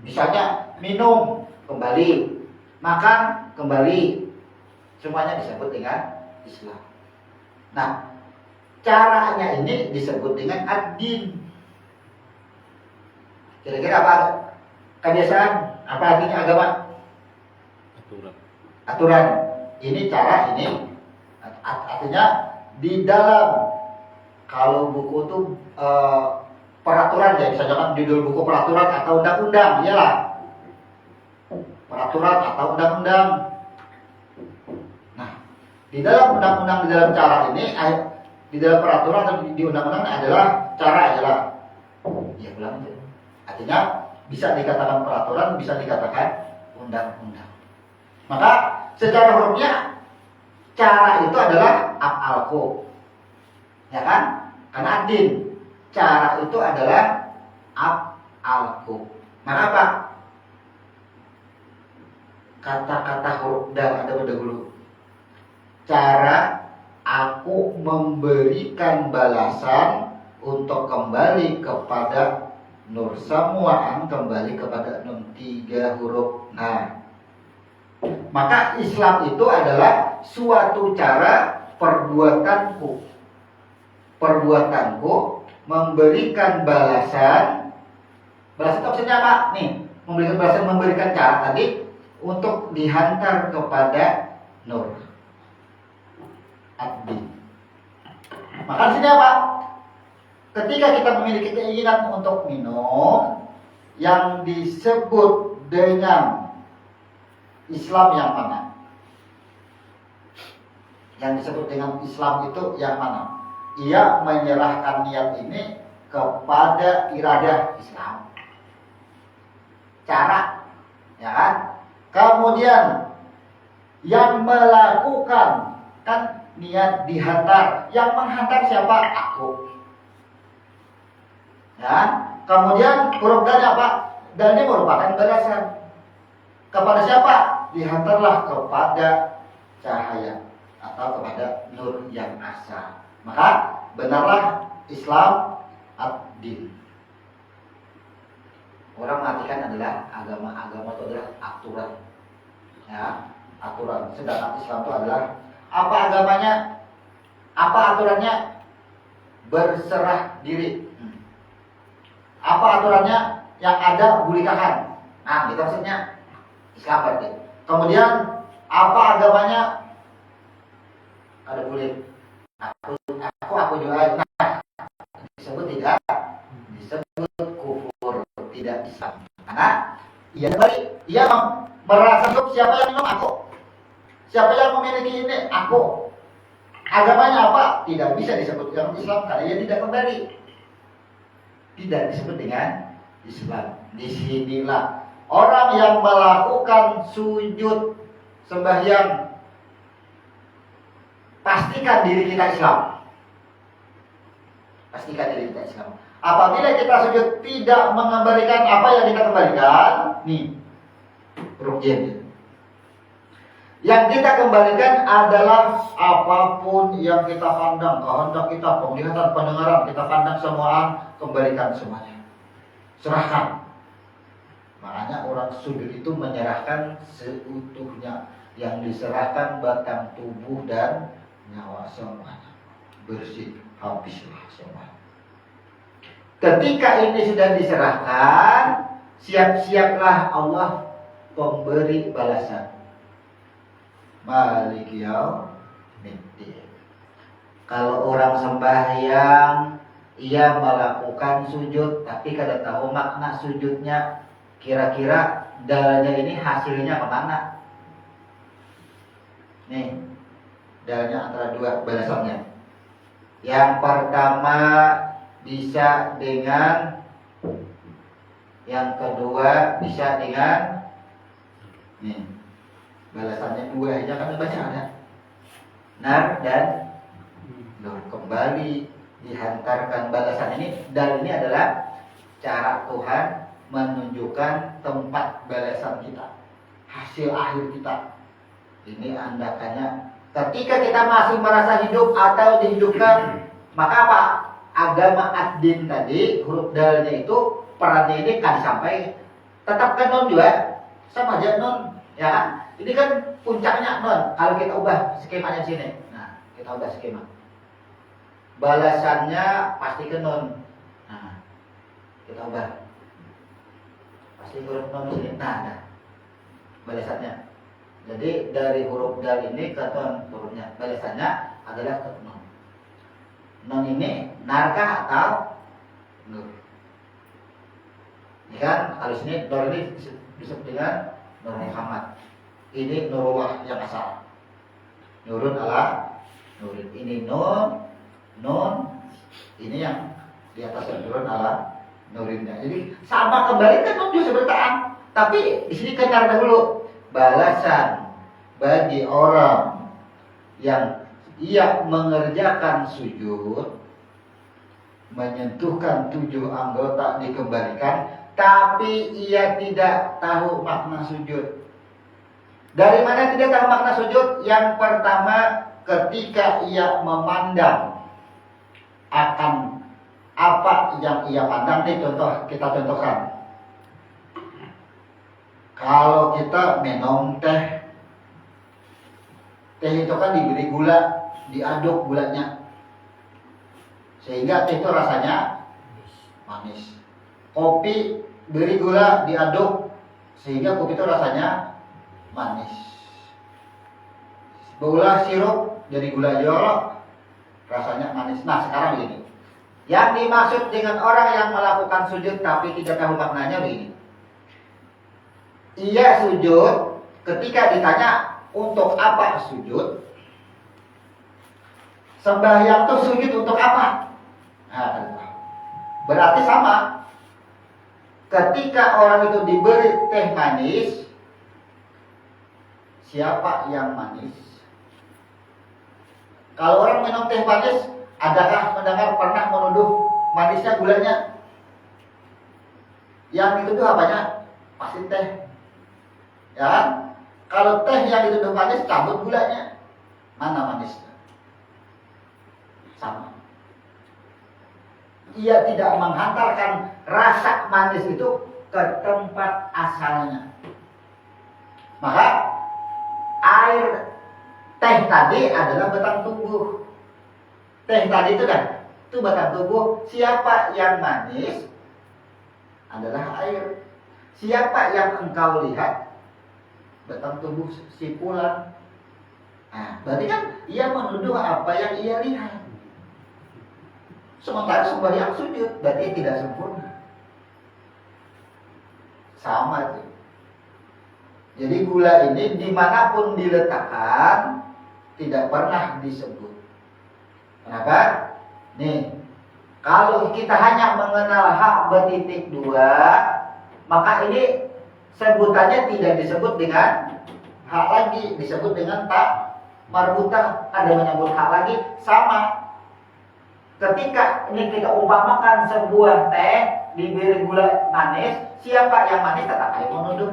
Misalnya minum kembali, makan kembali, semuanya disebut dengan Islam. Nah, caranya ini disebut dengan ad-din. Kira-kira apa kebiasaan? Apa artinya agama? Aturan. Ini cara ini. Artinya di dalam, kalau buku itu peraturan ya, bisa jangan judul buku peraturan atau undang-undang, iyalah. Peraturan atau undang-undang. Nah, di dalam undang-undang, di dalam cara ini, di dalam peraturan atau di undang-undang adalah cara adalah, ya ulang itu. Artinya bisa dikatakan peraturan, bisa dikatakan undang-undang. Maka secara hurufnya cara itu adalah af'alku, ya kan? Karena din, cara itu adalah af'alku. Maka apa? Kata-kata huruf dal ada pada dulu. Cara aku memberikan balasan untuk kembali kepada nur. Semuaan kembali kepada nur, 3 huruf. Nah, maka Islam itu adalah suatu cara perbuatanku memberikan balasan. Balasan itu maksudnya apa? Nih, memberikan balasan, memberikan cara tadi untuk dihantar kepada nur ad-din. Maka di sini apa? Ketika kita memiliki keinginan untuk minum, yang disebut dengan Islam yang mana? Yang disebut dengan Islam itu yang mana? Ia menyerahkan niat ini kepada iradah Islam. Cara, ya kan? Kemudian yang melakukan, kan niat dihantar. Yang menghantar siapa? Aku. Ya. Kemudian huruf dal apa? Dal ini merupakan balasan. Kepada siapa? Dihantarlah kepada cahaya atau kepada nur yang asa. Maka benarlah Islam ad-din. Orang mengartikan adalah agama itu adalah aturan, ya, aturan. Sedangkan Islam itu adalah apa agamanya? Apa aturannya? Berserah diri. Apa aturannya? Yang ada bolikahan. Nah, itu maksudnya Islam berarti. Kemudian apa agamanya? Ada boleh. Aku juga. Nah, disebut tidak, disebut kufur, tidak Islam. Karena ia merasa siapa yang minum aku, siapa yang memiliki ini aku. Agamanya apa? Tidak bisa disebut dengan Islam karena ia tidak kembali. Tidak disebut dengan Islam. Disinilah orang yang melakukan sujud sembahyang, pastikan diri kita Islam. Pastikan diri kita Islam. Apabila kita sujud tidak mengembalikan apa yang kita kembalikan, nih, rukun. Yang kita kembalikan adalah apapun yang kita pandang, kehendak kita, penglihatan, pendengaran, kita pandang semua, kembalikan semuanya. Serahkan. Makanya orang sujud itu menyerahkan seutuhnya. Yang diserahkan batang tubuh dan nyawa semuanya. Bersih, habislah semuanya. Ketika ini sudah diserahkan, siap-siaplah Allah pemberi balasan. Malik yaumiddin. Kalau orang sembahyang, ia melakukan sujud, tapi kada tahu makna sujudnya. Kira-kira dalanya ini hasilnya kemana? Nih, dalanya antara dua balasannya. Yang pertama bisa dengan, yang kedua bisa dengan. Nih, balasannya dua aja kan baca ada. Nar dan nur, kembali dihantarkan balasan ini. Dan ini adalah cara Tuhan menunjukkan tempat balasan kita, hasil akhir kita. Ini andakannya ketika kita masih merasa hidup atau dihidupkan, maka apa? Agama ad-din tadi, huruf dalnya itu perannya ini kan sampai tetapkan non juga sama aja non, ya kan? Ini kan puncaknya non. Kalau kita ubah skemanya sini, nah kita ubah skema. Balasannya pasti ke non. Nah, kita ubah. Pasti huruf non sini. Nah, balasannya. Jadi dari huruf dal ini ke non hurufnya. Balasannya adalah ke non. Non ini narkah atau nur? Ini kan kalau sini nur ini disebut dengan Nur Muhammad. Ini Nurullah yang asal. Nurun ala nurin. Ini nun, ini yang di atas nurun ala nurinnya. Jadi sama kembali kan nun juga sebertaan. Tapi di sini kenal dahulu balasan bagi orang yang ia mengerjakan sujud, menyentuhkan 7 anggota dikembalikan, tapi ia tidak tahu makna sujud. Dari mana tidak tahu makna sujud? Yang pertama, ketika ia memandang akan apa yang ia pandang. Nih contoh, kita contohkan. Kalau kita minum teh, teh itu kan diberi gula, diaduk gulanya, sehingga teh itu rasanya manis. Kopi beri gula, diaduk, sehingga kopi itu rasanya manis. Gula sirup jadi gula jorok, rasanya manis. Nah sekarang begini, yang dimaksud dengan orang yang melakukan sujud tapi tidak tahu maknanya begini. Ia sujud, ketika ditanya untuk apa sujud, sembahyang itu sujud untuk apa? Nah, berarti sama. Ketika orang itu diberi teh manis, siapa yang manis? Kalau orang minum teh manis, adakah mendengar pernah menuduh manisnya gulanya? Yang dituduh apanya? Pasti teh. Ya kan? Kalau teh yang dituduh manis, cabut gulanya. Mana manisnya? Sama. Ia tidak menghantarkan rasa manis itu ke tempat asalnya. Maka air teh tadi adalah batang tubuh. Teh tadi itu kan, itu batang tubuh. Siapa yang manis adalah air. Siapa yang engkau lihat? Batang tubuh sipulan. Nah, berarti kan ia menuduh apa yang ia lihat. Sementara sembahyang sujud, berarti tidak sempurna. Sama itu. Jadi gula ini dimanapun diletakkan tidak pernah disebut. Kenapa? Nih, kalau kita hanya mengenal hak bertitik 2, maka ini sebutannya tidak disebut dengan hak lagi, disebut dengan tak marbutah. Ada yang menyebut hak lagi, sama. Ketika ini kita umpamakan sebuah teh diberi gula manis, siapa yang manis tetap ayo menuduh.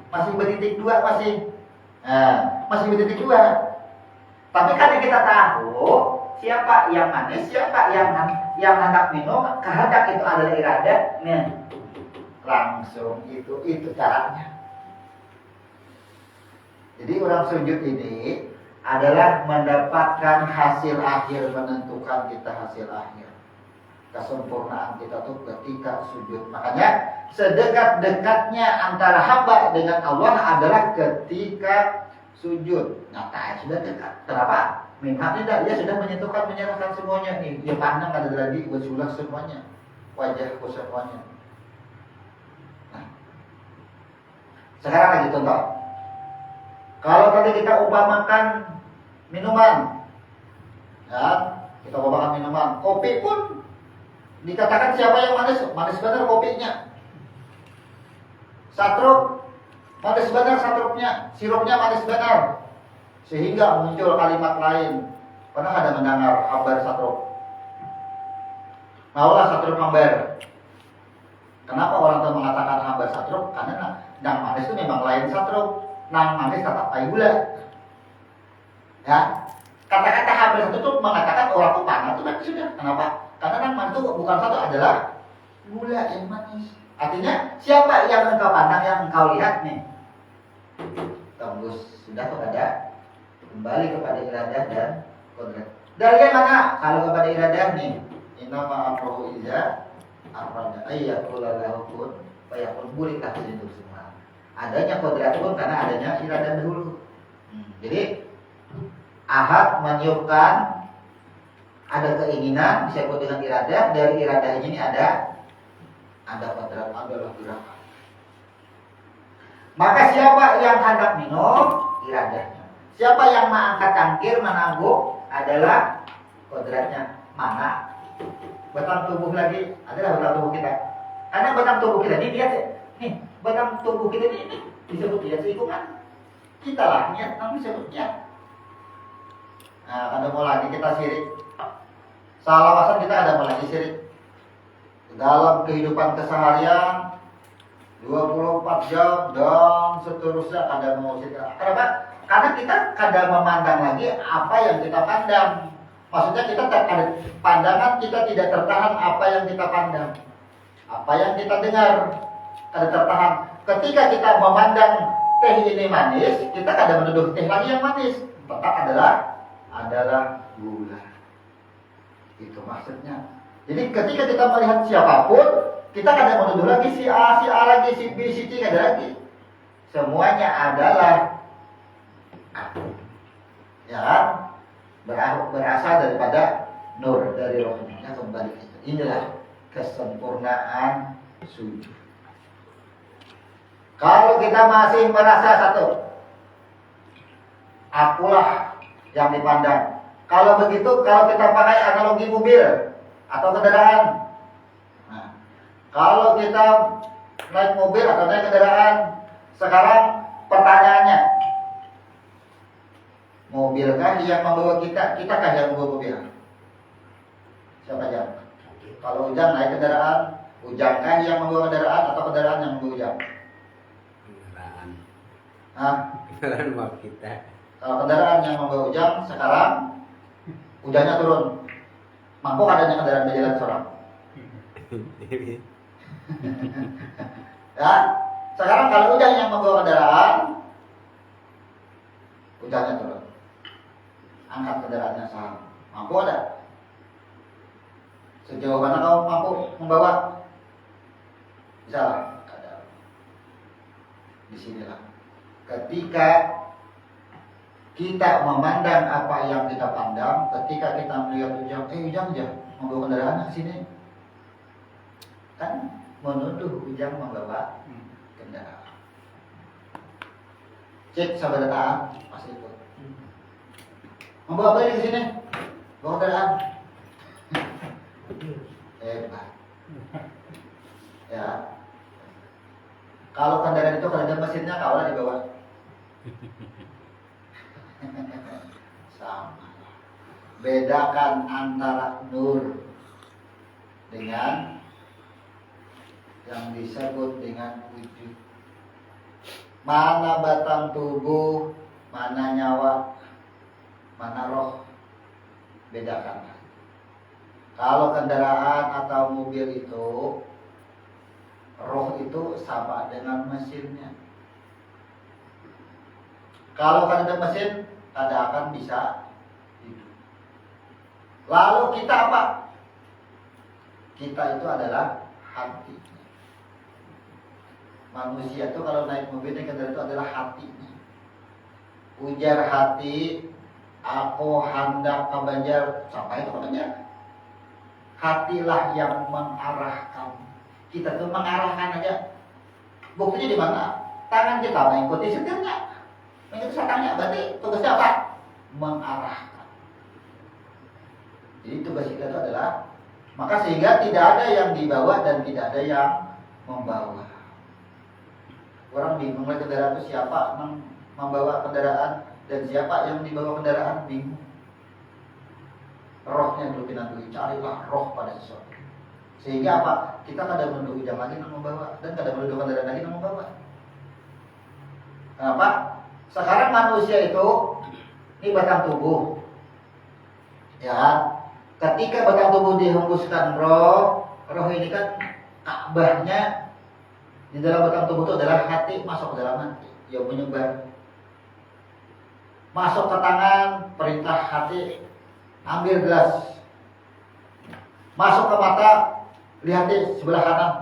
Masih bertitik 2 masih. Nah, masih bertitik 2. Tapi kan kita tahu siapa yang manis, siapa yang hendak minum, kehendak itu adalah iradah. Nih, langsung itu caranya. Jadi orang sujud ini adalah mendapatkan hasil akhir, menentukan kita hasil akhir. Kesempurnaan kita tuh ketika sujud. Makanya sedekat-dekatnya antara hamba dengan Allah adalah ketika sujud. Nah, taat sudah dekat. Kenapa? Memang tidak, dia sudah menyentuhkan, menyerahkan semuanya nih. Dia pandang ada lagi wajah semuanya, wajahku semuanya. Nah, sekarang lagi contoh. Kalau tadi kita umpamakan minuman, ya, kita umpamakan minuman, kopi pun dikatakan siapa yang manis, manis benar kopinya. Satrup, manis benar satrupnya, sirupnya manis benar. Sehingga muncul kalimat lain. Pernah ada mendengar hambar satrup? Maulah satrup hambar. Kenapa orang tua mengatakan hambar satrup? Karena nang manis itu memang lain satrup. Nang manis tetap pakai gula. Ya, kata-kata hambar satrup itu mengatakan orang tua panah itu berarti sudah. Kenapa? Karena nang manis itu bukan satu, adalah gula yang manis. Artinya siapa yang engkau pandang, yang engkau lihat nih? Tembus sudah kepada, kembali kepada iradah dan kodrat. Dari yang mana? Kalau kepada iradah nih, inna ma'amrohu iza arrada ayyakula lahu kun fayakun, buliklah itu semua. Adanya kodrat pun karena adanya iradah dahulu. Jadi ahad meniupkan, ada keinginan disebut dengan iradah. Dari iradah ini ada kodrat, adalah gerakan. Maka siapa yang hendak minum, iradahnya. Siapa yang mengangkat tangkir, menangguk, adalah kodratnya. Mana? Batang tubuh lagi adalah batang tubuh kita. Karena batang tubuh kita ini lihat ya. Nih, batang tubuh kita ini disebut lihat lingkungan. Kita lah niat, namun disebut niat. Nah, ada mau lagi kita sirik. Salawasan kita ada mau lagi sirik. Dalam kehidupan keseharian 24 jam dan seterusnya ada mau sirik. Kenapa? Karena kita kadang memandang lagi apa yang kita pandang. Maksudnya kita ada pandangan, kita tidak tertahan apa yang kita pandang. Apa yang kita dengar ada tertahan. Ketika kita memandang teh ini manis, kita kadang menuduh teh lagi yang manis. Tetap adalah gula. Itu maksudnya. Jadi ketika kita melihat siapapun, kita kadang menuduh lagi si A lagi, si B, si C ada lagi. Semuanya adalah ya, berasal daripada nur, dari rohnya kembali ke itu. Inilah kesempurnaan sujud. Kalau kita masih merasa satu, akulah yang dipandang. Kalau begitu, kalau kita pakai analogi mobil atau kendaraan, nah, kalau kita naik mobil atau naik kendaraan, sekarang pertanyaannya, mobilkah yang membawa kita? Kitakah yang membawa mobil? Siapa yang? Kalau Ujang naik kendaraan, Ujangkah yang membawa kendaraan atau kendaraan yang membawa Ujang?
Kendaraan.
Hah?
Kendaraan membawa kita.
Kalau kendaraan yang membawa Ujang, sekarang Ujangnya turun. Mampu adanya kendaraan berjalan seorang. Ya, sekarang kalau Ujang yang membawa kendaraan, Ujangnya turun. Angkat kendaraannya saham. Mampu ada? Sejauh mana kau mampu membawa? Bisa lah. Ada. Disinilah. Ketika kita memandang apa yang kita pandang, ketika kita melihat Ujang, Ujang membawa kendaraannya ke sini, kan menuduh Ujang membawa kendaraan. Cek sahabat taat, pasti itu. Membawa apa ini ke sini? Bawa kendaraan. Hebat. Ya. Kalau kendaraan itu kalau ada mesinnya, kaulah dibawa. Sama. Bedakan antara nur dengan yang disebut dengan wujud. Mana batang tubuh, mana nyawa, mana roh. Bedakan. Kalau kendaraan atau mobil itu, roh itu sama dengan mesinnya. Kalau kan ada mesin, tidak akan bisa hidup. Lalu kita apa? Kita itu adalah hati. Manusia itu kalau naik mobil naik kendaraan itu adalah hatinya. ujar hati, aku hendak ke Banjar. Sampai ke Banjar. Hatilah yang mengarahkan. Kita tuh mengarahkan aja. Buktinya di mana? Tangan kita mengikuti setirnya. Mengikuti setannya. Berarti tugasnya apa? Mengarahkan. Jadi tugas kita itu adalah, maka sehingga tidak ada yang dibawa dan tidak ada yang membawa. Orang bingung lah kendaraan itu siapa membawa kendaraan dan siapa yang dibawa kendaraan, bingung. Rohnya dulu pinantui, carilah roh pada sesuatu. Sehingga apa? Kita kadang menuduh ujang lagi yang membawa dan kadang menuduh kendaraan lagi yang membawa. Kenapa? Sekarang manusia itu ini batang tubuh. Ya, ketika batang tubuh dihembuskan roh ini kan Ka'bahnya di dalam batang tubuh itu adalah hati, masuk ke dalam hati, yang menyebar. Masuk ke tangan, perintah hati, ambil gelas. Masuk ke mata, lihat di sebelah kanan.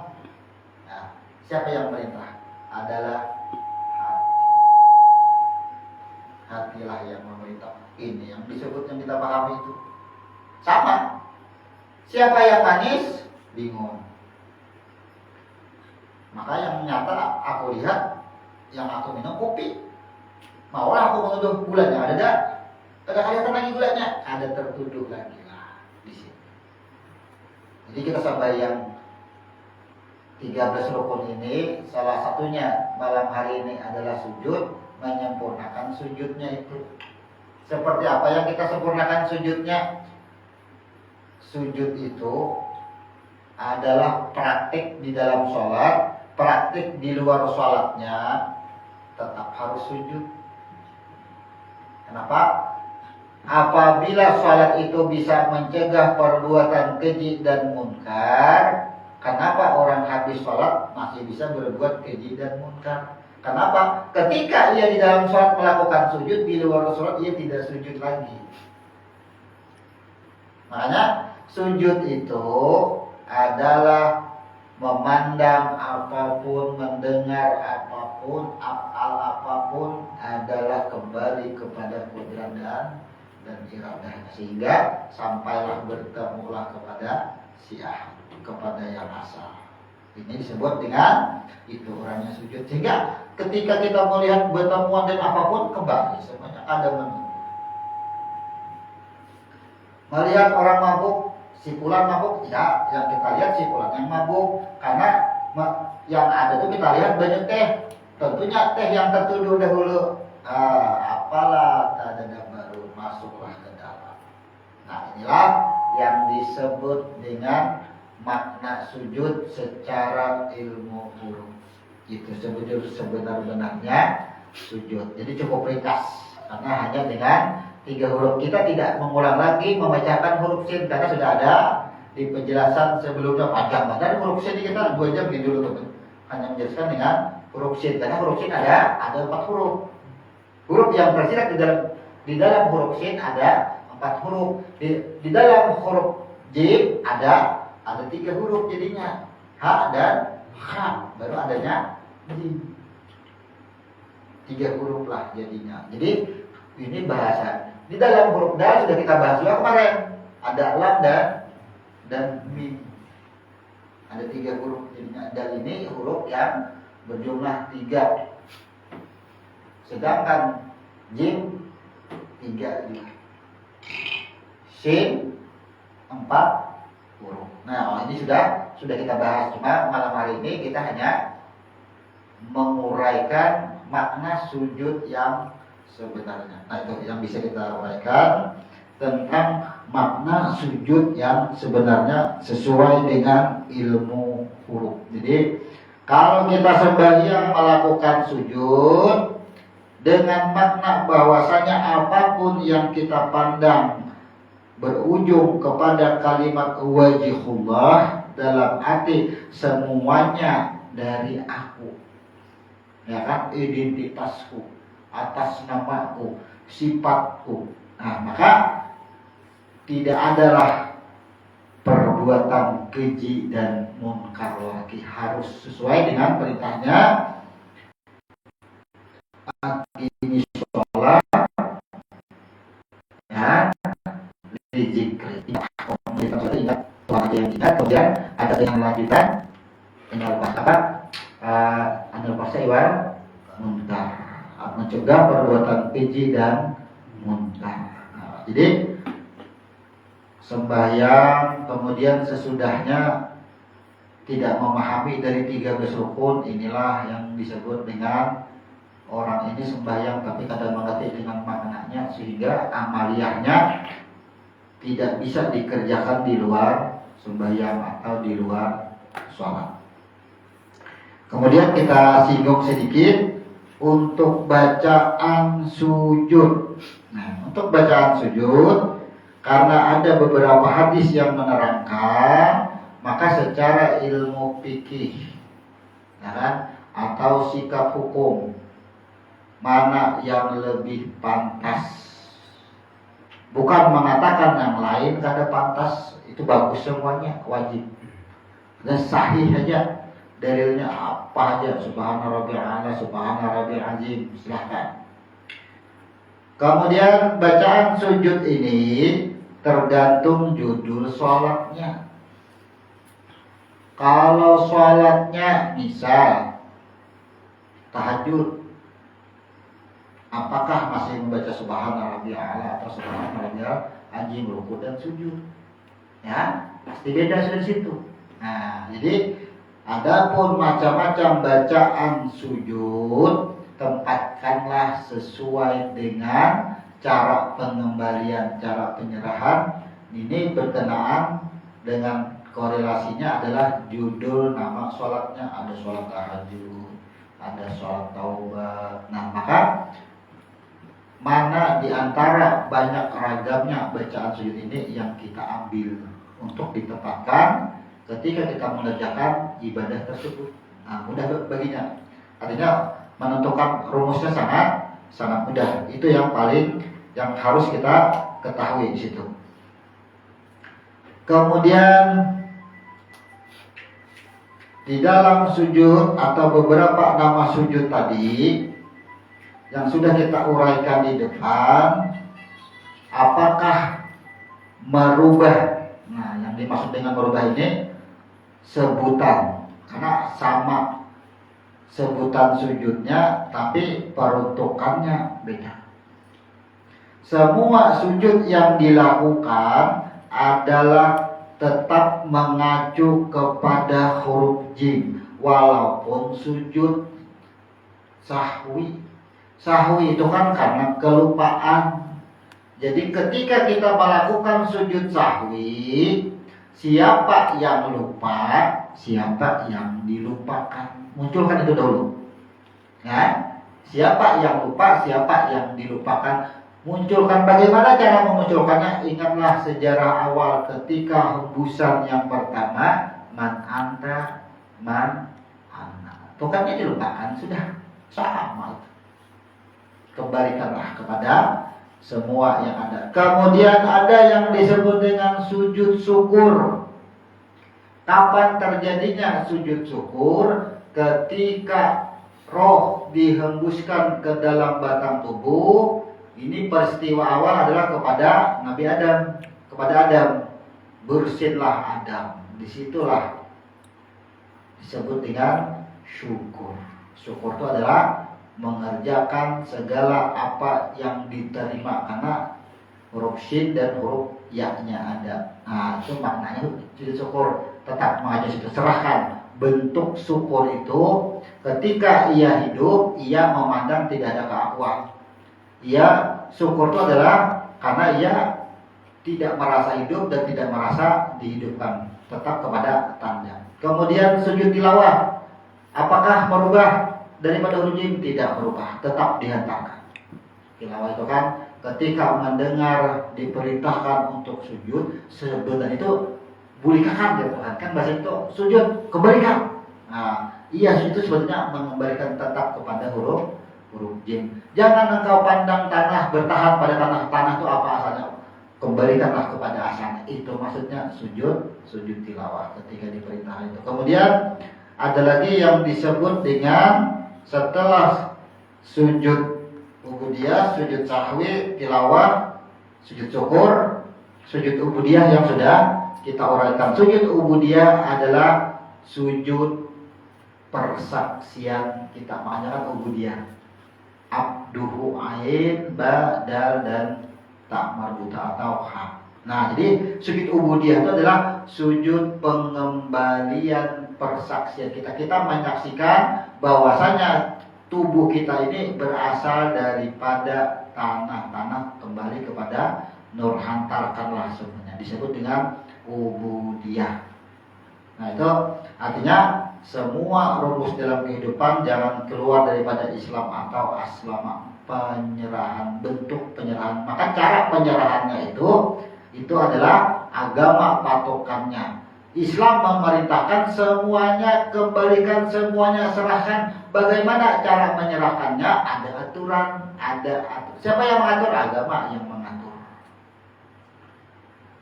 Nah, siapa yang perintah? Adalah hati. Hatilah yang memerintah. Ini yang disebut, yang kita pahami itu. Sama. Siapa yang manis? Bingung. Maka yang nyata aku lihat, yang aku minum kopi. Maulah aku menuduh gulanya, ada tak? Tidak kelihatan lagi gulanya, ada tertuduh lagi lah di sini. Jadi kita sampai yang 13 rukun ini, salah satunya malam hari ini adalah sujud, menyempurnakan sujudnya itu. Seperti apa yang kita sempurnakan sujudnya? Sujud itu adalah praktik di dalam sholat, praktik di luar sholatnya tetap harus sujud. Kenapa? Apabila sholat itu bisa mencegah perbuatan keji dan munkar, kenapa orang habis sholat masih bisa berbuat keji dan munkar? Kenapa? Ketika ia di dalam sholat melakukan sujud, di luar sholat ia tidak sujud lagi. Makanya sujud itu adalah memandang apapun, mendengar apapun, afal apapun adalah kembali kepada kudrat dan iradah, sehingga sampailah bertemulah kepada siah, kepada yang asal. Ini disebut dengan itu orangnya sujud. Sehingga ketika kita melihat pertemuan dan apapun, kembali semuanya ada menunggu. Melihat orang mabuk, si fulan mabuk, ya yang kita lihat si fulan yang mabuk. Karena yang ada itu kita lihat banyak teh. Tentunya teh yang tertuduh dahulu. Apalah tadada baru, masuklah ke dalam. Nah inilah yang disebut dengan makna sujud secara ilmu huruf. Itu sebenar-benarnya sujud. Jadi cukup ringkas karena hanya dengan 3 huruf. Kita tidak mengulang lagi membacakan huruf sin karena sudah ada di penjelasan sebelumnya panjang banget. Huruf sin kita 2 jam gitu dulu teman. Hanya menjelaskan dengan huruf sin karena huruf sin ada 4 huruf. Huruf yang tersirat di dalam huruf sin ada 4 huruf. Di dalam huruf jim ada 3 huruf jadinya, ha dan kha, baru adanya jim. 3 huruf lah jadinya. Jadi ini bahasa. Di dalam huruf dal sudah kita bahas juga kemarin. Ada lam dan mim. Ada 3 huruf jadinya. Dal ini huruf yang berjumlah 3. Sedangkan jim 3 juga. Shin 4 huruf. Nah, ini sudah kita bahas. Cuma malam hari ini kita hanya menguraikan makna sujud yang sebenarnya. Nah, itu yang bisa kita uraikan tentang makna sujud yang sebenarnya sesuai dengan ilmu huruf. Jadi, kalau kita sembahyang melakukan sujud dengan makna bahwasanya apapun yang kita pandang berujung kepada kalimat wajihullah, dalam arti semuanya dari aku, ya kan, identitasku, atas namaku, sifatku. Nah, maka tidak adalah perbuatan keji dan munkar lagi, harus sesuai dengan perintahnya. Ini sholat zikri. Kemudian sudah ingat, Tuhan yang ingat, kemudian ada yang lanjutan, tinggal apa? Anil paksa iwal munkar, mencegah perbuatan keji dan munkar. Jadi sembahyang kemudian sesudahnya tidak memahami dari 13 rukun, inilah yang disebut dengan orang ini sembahyang tapi kadang mengerti dengan maknanya, sehingga amaliyahnya tidak bisa dikerjakan di luar sembahyang atau di luar sholat. Kemudian kita singgung sedikit untuk bacaan sujud. Nah, untuk bacaan sujud, karena ada beberapa hadis yang menerangkan, maka secara ilmu fikih, ya kan, atau sikap hukum, mana yang lebih pantas. Bukan mengatakan yang lain kada pantas, itu bagus semuanya, wajib. Dan sahih aja, dalilnya apa aja, subhana rabbil a'la, subhana rabbil azim, silahkan. Kemudian bacaan sujud ini tergantung judul sholatnya. Kalau sholatnya misal tahajud, apakah masih membaca subhana rabbil a'la atau subhana rabbil azim, rukuk dan sujud? Ya, pasti beda dari situ. Nah, jadi adapun macam-macam bacaan sujud, tempatkanlah sesuai dengan cara pengembalian, cara penyerahan. Ini berkenaan dengan korelasinya adalah judul nama sholatnya. Ada sholat tahajud, ada sholat taubat. Nah, maka mana di antara banyak ragamnya bacaan sujud ini yang kita ambil untuk ditempatkan ketika kita mengerjakan ibadah tersebut. Nah, mudah baginya. Artinya menentukan rumusnya sangat mudah. Itu yang paling yang harus kita ketahui di situ. Kemudian di dalam sujud atau beberapa nama sujud tadi yang sudah kita uraikan di depan, apakah merubah? Nah, yang dimaksud dengan merubah ini sebutan, karena sama sebutan sujudnya tapi peruntukannya beda. Semua sujud yang dilakukan adalah tetap mengacu kepada huruf jim, walaupun sujud sahwi. Sahwi itu kan karena kelupaan. Jadi ketika kita melakukan sujud sahwi, siapa yang lupa, siapa yang dilupakan, munculkan itu dulu. Ya, siapa yang lupa, siapa yang dilupakan, munculkan. Bagaimana cara memunculkannya? Ingatlah sejarah awal ketika hembusan yang pertama, man anta, man ana. Bukannya dilupakan, sudah sama itu. Kembalikanlah kepada semua yang ada. Kemudian ada yang disebut dengan sujud syukur. Kapan terjadinya sujud syukur? Ketika roh dihembuskan ke dalam batang tubuh. Ini peristiwa awal adalah kepada Nabi Adam, kepada Adam. Bersinlah Adam. Disitulah disebut dengan syukur. Syukur itu adalah mengerjakan segala apa yang diterima, karena huruf shin dan huruf ya-nya ada. Nah, itu maknanya sujud syukur. Tetap mengajar itu, serahkan bentuk syukur itu ketika ia hidup, ia memandang tidak ada keakuan. Ia syukur itu adalah karena ia tidak merasa hidup dan tidak merasa dihidupkan, tetap kepada tanda. Kemudian sujud tilawah, apakah merubah daripada huruf jim? Tidak berubah, tetap dihantarkan. Tilawah itu kan ketika mendengar diperintahkan untuk sujud, sebenarnya itu bulikakan gitu kan bahasa itu sujud, kembalikan. Nah, iya itu sebetulnya mengembalikan tetap kepada huruf jim. Jangan engkau pandang tanah, bertahan pada tanah itu apa asalnya? Kembalikanlah kepada asalnya. Itu maksudnya sujud tilawah ketika diperintahkan itu. Kemudian ada lagi yang disebut dengan setelah sujud ubudiyah, sujud sahwi, tilawah, sujud syukur, Sujud ubudiyah yang sudah kita uraikan. Sujud ubudiyah adalah sujud persaksian kita. Makanya kan ubudiyah. Abduhu ain, ba, dal, dan tak marbuta atau ha. Nah, jadi sujud ubudiyah itu adalah sujud pengembalian persaksian kita. Kita menyaksikan bahwasanya tubuh kita ini berasal daripada tanah kembali kepada nur, hantarkanlah semuanya. Disebut dengan ubudiyah. Nah, itu artinya semua rumus dalam kehidupan jangan keluar daripada Islam atau aslama, penyerahan, bentuk penyerahan. Maka cara penyerahannya itu adalah agama patokannya. Islam memerintahkan semuanya kembalikan, semuanya serahkan. Bagaimana cara menyerahkannya? Ada aturan, Siapa yang mengatur? Agama yang mengatur.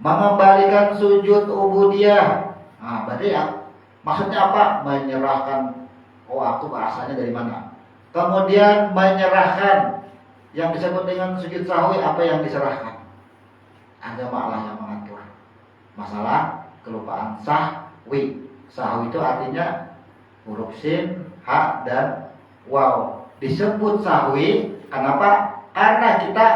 Mengembalikan sujud ubudiyah. Nah, berarti ya, maksudnya apa? Menyerahkan. Oh, aku asalnya dari mana? Kemudian menyerahkan. Yang disebut dengan sujud sahwi, apa yang diserahkan? Agama Allah yang mengatur. Masalah kelupaan sahwi. Sahwi itu artinya huruf sin, ha, dan waw. Disebut sahwi, kenapa? Karena kita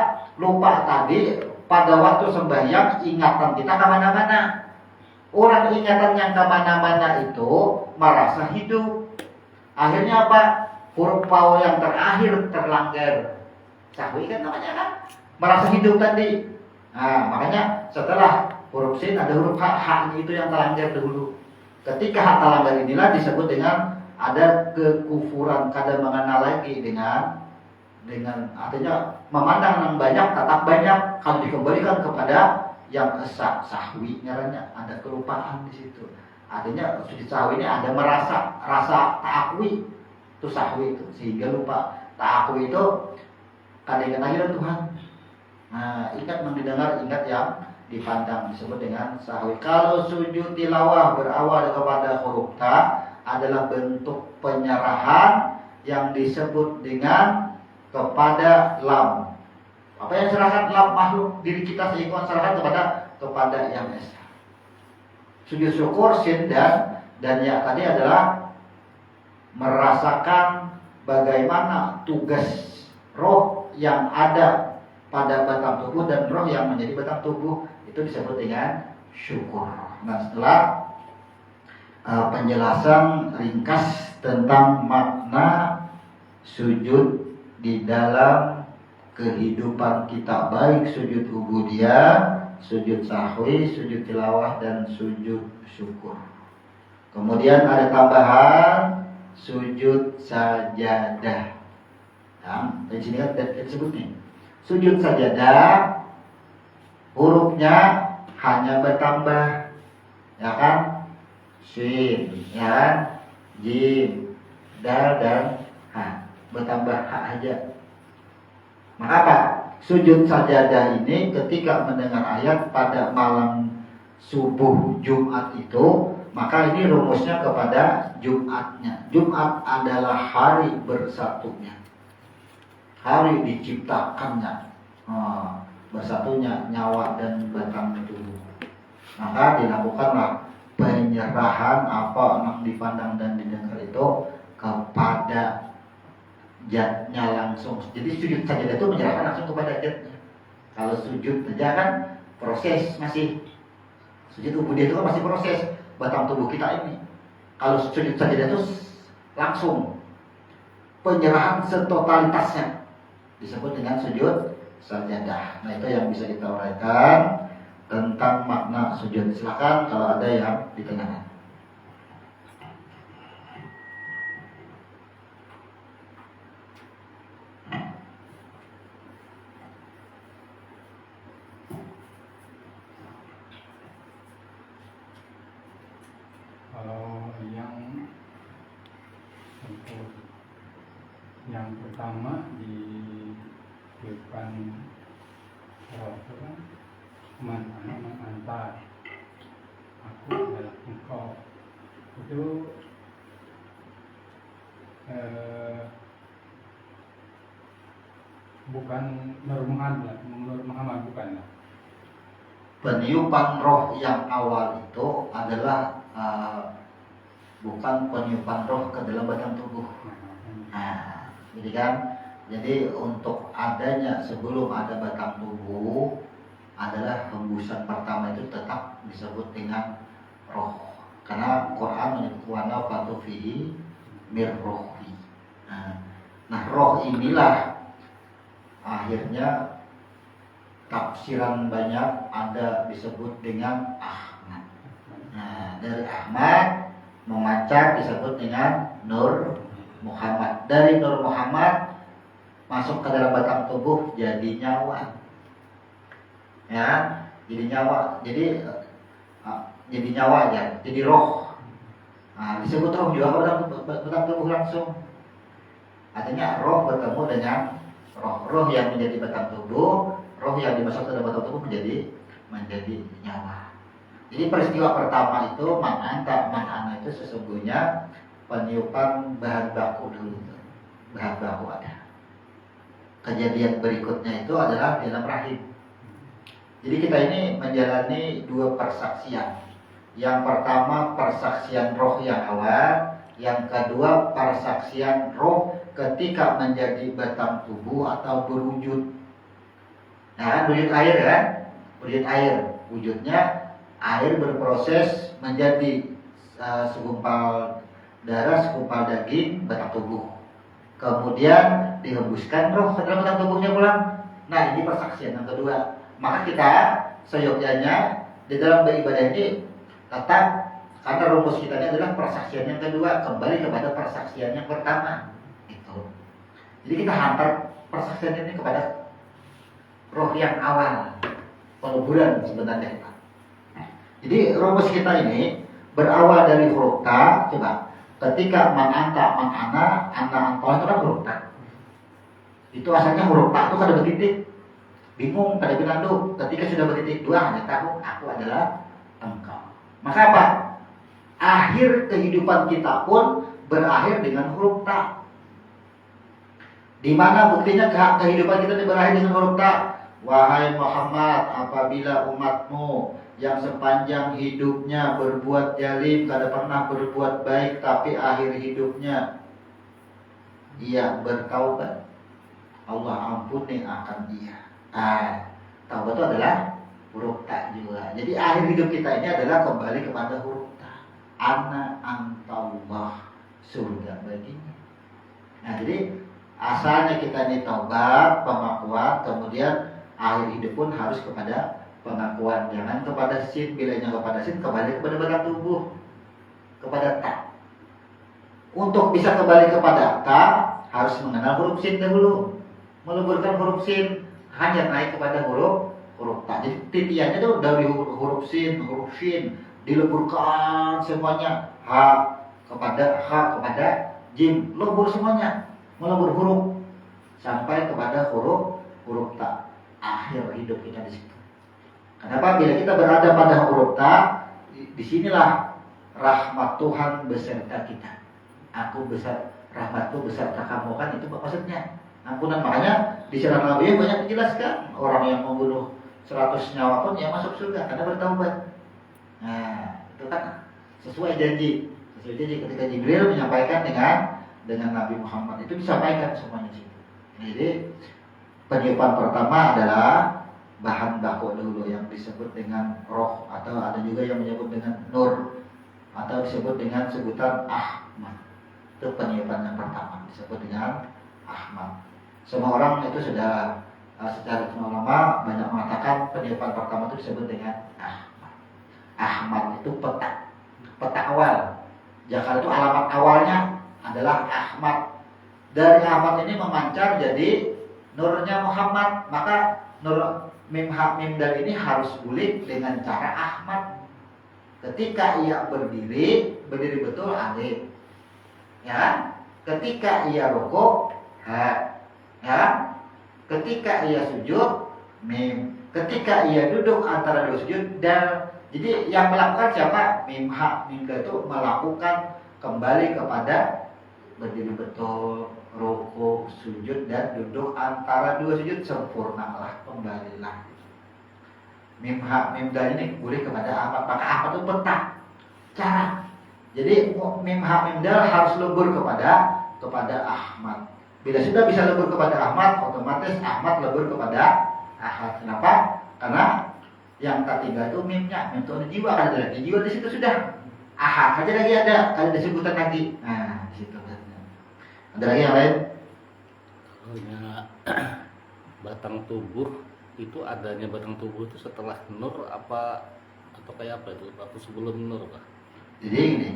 lupa tadi. Pada waktu sembahyang ingatan kita kemana-mana. Orang ingatan yang kemana-mana itu merasa hidup. Akhirnya apa? Huruf waw yang terakhir terlanggar. Sahwi kan namanya kan? Merasa hidup tadi. Nah, makanya setelah huruf sin ada huruf ha. Ha itu yang terlanggar dulu. Ketika ha terlanggar inilah disebut dengan ada kekufuran. Kadang mengenal lagi dengan artinya memandang yang banyak, tatap banyak. Kalau dikembalikan kepada yang esak, sahwi nyaranya ada kelupaan di situ. Artinya sujud sahwi ini ada rasa ta'akwi itu sahwi itu, sehingga lupa. Ta'akwi itu kadang ingat Tuhan. Nah, ingat mendengar, ingat yang dipandang, disebut dengan sahwi. Kalau sujud tilawah berawal kepada huruf ta adalah bentuk penyerahan yang disebut dengan kepada lam. Apa yang serahkan? Lam, makhluk diri kita, sehingga serahkan kepada yang esa. Sujud syukur sin dan ya tadi adalah merasakan bagaimana tugas roh yang ada pada batang tubuh dan roh yang menjadi batang tubuh, itu disebut dengan syukur. Nah, setelah penjelasan ringkas tentang makna sujud di dalam kehidupan kita, baik sujud ubudiyah, sujud sahwi, sujud tilawah, dan sujud syukur. Kemudian ada tambahan sujud sajadah. Nah, di sini kan disebut nih, sujud sajadah hurufnya hanya bertambah, ya kan? Shin, ya kan? Jim, dal, dan ha. Bertambah ha aja. Maka apa? Sujud sajadah ini ketika mendengar ayat pada malam subuh Jumat itu, maka ini rumusnya kepada Jumatnya. Jumat adalah hari bersatunya, hari diciptakannya, bersatunya nyawa dan batang tubuh. Maka dilakukanlah penyerahan apa yang dipandang dan didengar itu kepada jatnya langsung. Jadi sujud sajadah itu menyerahkan langsung kepada jatnya. Kalau sujud saja kan proses, masih sujud ubudiyah itu kan masih proses batang tubuh kita ini. Kalau sujud sajadah itu langsung penyerahan setotalitasnya, disebut dengan sujud sajadah. Nah, itu yang bisa kita uraikan tentang makna sujud. Silakan kalau ada yang ditanyakan.
Kalau yang pertama di depan roh itu kan mengantar aku adalah engkau, itu bukan Nur Muhammad bukan lah.
peniupan roh yang awal itu adalah bukan peniupan roh ke dalam batang tubuh. Nah, jadi kan, jadi untuk adanya sebelum ada batang tubuh adalah hembusan pertama itu tetap disebut dengan roh. Karena Quran menyebut wa nafathu fihi mir rohi. Nah, roh inilah akhirnya tafsiran banyak ada disebut dengan Ahmad. Nah, dari Ahmad memancar disebut dengan Nur Muhammad. Dari Nur Muhammad masuk ke dalam batang tubuh jadi nyawa. Ya, jadi nyawa. Jadi nyawa aja, jadi roh. Nah, disebut roh juga batang tubuh langsung. Artinya roh bertemu dengan roh yang menjadi batang tubuh, roh yang dimasuk ke dalam batang tubuh menjadi nyawa. Jadi peristiwa pertama itu man'ana itu sesungguhnya peniupan bahan baku dulu. Bahan baku ada. Kejadian berikutnya itu adalah di dalam rahim. Jadi kita ini menjalani dua persaksian. Yang pertama persaksian roh yang awal, yang kedua persaksian roh ketika menjadi batang tubuh atau berwujud. Nah, kan berwujud air kan? Berwujud air. Wujudnya air berproses menjadi segumpal darah, segumpal daging, batang tubuh. Kemudian dihembuskan roh ke dalam batang tubuhnya pulang. Nah, ini persaksian yang kedua. Maka kita seyogyanya di dalam beribadah ini tetap, karena rumus kita ini adalah persaksian yang kedua, kembali kepada persaksian yang pertama. Itu. Jadi kita hantar persaksian ini kepada roh yang awal, peluburan sebenarnya. Jadi rumus kita ini berawal dari huruf ta. Coba, ketika man'anta, man'ana, anna, antoh itu kan huruf ta. Itu asalnya huruf ta itu kada bertitik. Bingung, kada binanduk. Ketika sudah bertitik dua, hanya tahu aku adalah engkau. Maka apa? Akhir kehidupan kita pun berakhir dengan huruf ta. Di mana buktinya kehidupan kita berakhir dengan huruf ta? Wahai Muhammad, apabila umatmu yang sepanjang hidupnya berbuat zalim, kada pernah berbuat baik, tapi akhir hidupnya ia bertaubat, Allah ampuni akan dia. Taubat itu adalah huruf ta juga. Jadi akhir hidup kita ini adalah kembali kepada huruf ta. Ana antallah, surga baginya. Nah, jadi asalnya kita ini taubat, pengakuan, kemudian akhir hidup pun harus kepada pengakuan. Jangan kepada sin, bilanya kepada sin, kembali kepada batang tubuh, kepada ta. Untuk bisa kembali kepada ta, harus mengenal huruf sin dahulu, meluburkan huruf sin, hanya naik kepada huruf ta. Jadi titiannya itu dari huruf sin, dileburkan semuanya, ha kepada jim, lebur semuanya, melebur huruf sampai kepada huruf ta. Akhir hidup kita di situ. Kenapa? Bila kita berada pada huruf ta, disinilah rahmat Tuhan beserta kita. Aku besar, rahmatku beserta kamu, kan itu maksudnya. Ampunan. Makanya di sirah Nabi banyak dijelaskan orang yang membunuh 100 nyawa pun yang masuk surga karena bertaubat. Nah, itu kan sesuai janji. Ketika Jibril menyampaikan dengan Nabi Muhammad, itu disampaikan semuanya di situ. Jadi peniupan pertama adalah bahan baku dulu yang disebut dengan roh, atau ada juga yang menyebut dengan nur, atau disebut dengan sebutan Ahmad. Itu peniupan yang pertama disebut dengan Ahmad. Semua orang itu sudah secara ulama banyak mengatakan peniupan pertama itu disebut dengan Ahmad. Ahmad itu peta awal. Jakal itu alamat awalnya adalah Ahmad. Dari Ahmad ini memancar jadi nurnya Muhammad. Maka nur mim ha mim dal ini harus bulik dengan cara Ahmad. Ketika ia berdiri betul alif. Ya. Ketika ia rukuk, ha. Ya. Ketika ia sujud, mim. Ketika ia duduk antara dua sujud, dal. Jadi yang melakukan siapa? Mim ha mim dal itu melakukan kembali kepada berdiri betul, rukuk, sujud dan duduk antara dua sujud, sempurnalah, kembalilah. mim ha mim dal ini boleh kepada Ahmad, maka Ahmad itu peta cara. Jadi mim ha mim dal harus lebur kepada Ahmad. Bila sudah bisa lebur kepada Ahmad, otomatis Ahmad lebur kepada Ahad. Kenapa? Karena yang ketiga itu mimnya, mim itu ada jiwa, kan ada lagi jiwa di situ sudah. Ahad aja lagi ada sebutan lagi. Nah, di situ. Ada lagi yang lain?
Hanya batang tubuh itu, adanya batang tubuh itu setelah nur apa atau kayak apa itu? Atau sebelum nur, Pak?
Jadi ini,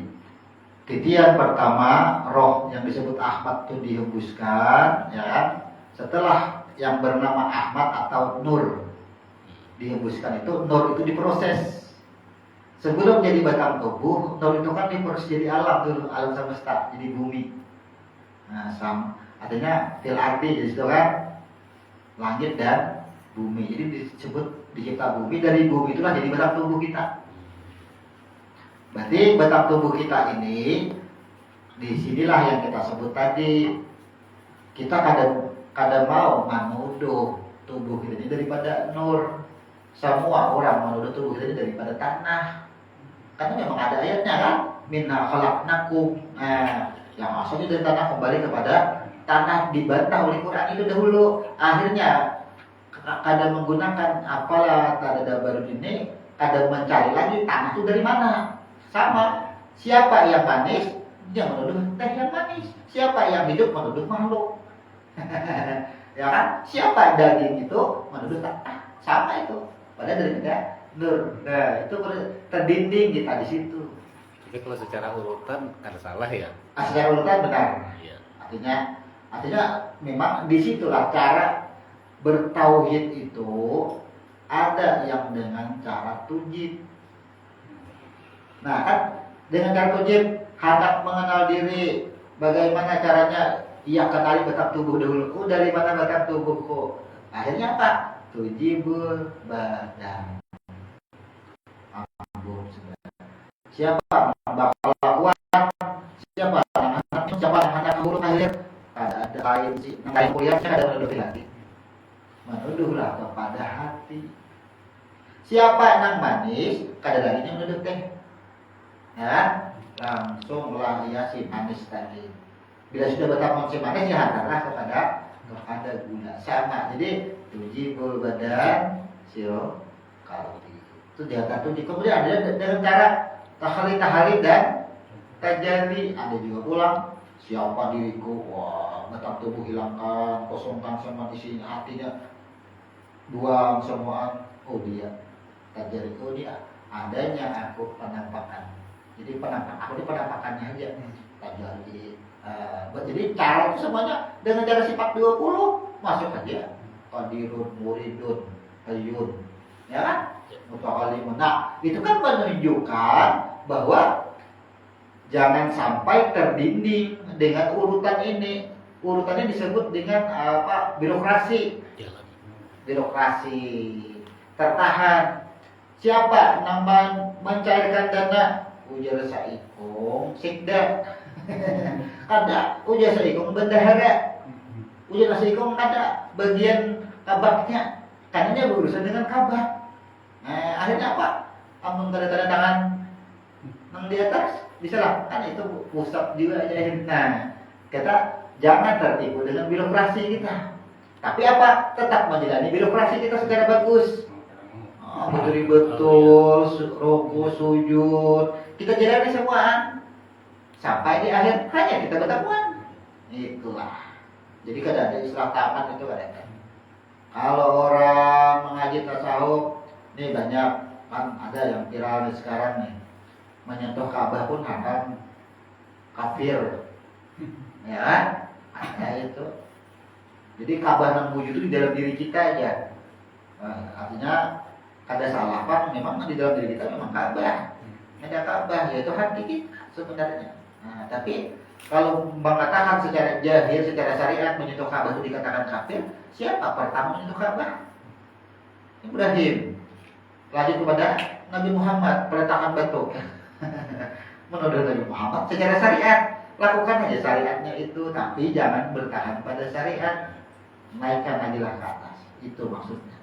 titian pertama roh yang disebut Ahmad itu dihembuskan, ya kan? Setelah yang bernama Ahmad atau Nur dihembuskan itu, Nur itu diproses. Sebelum jadi batang tubuh, Nur itu kan diproses jadi alam dulu, alam semesta, jadi bumi. Nah, artinya fil ardi, jadi itu kan langit dan bumi. Jadi disebut dicipta bumi, dari bumi itulah jadi batang tubuh kita. Berarti batang tubuh kita ini, disinilah yang kita sebut tadi, kita kadang mau menuduh tubuh kita ini daripada nur. Semua orang menuduh tubuh kita ini daripada tanah. Karena memang ada ayatnya kan, minna khalaqnakum. Nah, yang asalnya dari tanah kembali kepada tanah, dibantah oleh Quran itu dahulu. Akhirnya kadang menggunakan apalah tada baru ini, kadang mencari lagi tanah itu dari mana. Sama, siapa yang manis, dia menuduh teh yang manis. Siapa yang hidup menuduh makhluk. Ya kan? Siapa daging itu menuduh tanah. Sama itu. Padahal daripada nur. Nah, itu terdinding kita di situ.
Tapi kalau secara urutan kan salah ya.
Secara urutan benar.
Iya.
Artinya memang disitulah cara bertauhid itu, ada yang dengan cara tujib. Nah kan dengan cara tujib, hendak mengenal diri, bagaimana caranya? Ia kenali batang tubuh dahulu. Dari mana batang tubuhku? Akhirnya apa? Tujibul badan. Siapa bakal lakukan? Siapa anak buruk akhir? Ada lain sih, lain kuliah saya ada menuduh lagi. Menuduhlah kepada hati. Siapa yang manis? Kada lagi yang menuduh teh. Ya, langsunglah ia si manis tadi. Bila sudah bertambah si manis, ya hantarlah kepada gula sama. Jadi tujibul badan sio kalori. Itu dia kata tujuh. Kemudian ada dengan cara tahalil dan tajalli. Ada juga pulang siapa diriku, wah batang tubuh hilangkan, kosongkan semua isinya, hatinya buang semua. Oh dia tajalli, oh dia adanya aku penampakan. Jadi aku ini penampakannya aja tajalli. Jadi cara itu semuanya dengan cara sifat 20 masuk aja. Qadirun, muridun, hayyun, ya kan? Mutakalim. Nah, itu kan menunjukkan bahwa jangan sampai terdinding dengan urutan ini. Urutannya disebut dengan apa? Birokrasi. Birokrasi tertahan. Siapa namanya mencairkan dana? Ujar saikung sikda. Ada ujar saikung bendahara. Ujar saikung ada bagian kabaknya. Karena berurusan dengan kabak. Nah, akhirnya apa? Amun tanda tangan yang di atas bisa lah, kan itu pusat juga aja. Nah, kita jangan tertipu dengan birokrasi kita. Tapi apa? Tetap menjalani birokrasi kita secara bagus. Betul-betul ruku, sujud, kita jalani semua sampai di akhir hanya kita bertemuan. Itulah. Jadi kada ada istilah tamat itu kada ada. Kalau orang mengaji tasawuf, nih banyak kan ada yang viral nih sekarang nih, menyentuh Ka'bah pun haram, kafir, ya kan? Ada itu. Jadi Ka'bah yang wujud itu di dalam diri kita aja. Artinya kada salah kan, memang di dalam diri kita memang Ka'bah. Ada Ka'bah, yaitu hati kita sebenarnya. Nah, tapi kalau mengatakan secara jahil, secara syariat menyentuh Ka'bah itu dikatakan kafir, siapa pertama menyentuh Ka'bah? Ibrahim. Lanjut kepada Nabi Muhammad, peletakan batu. Menuduh Nabi Muhammad secara syariat, lakukan aja syariatnya itu, tapi jangan bertahan pada syariat. Naikkan aja lah ke atas. Itu maksudnya.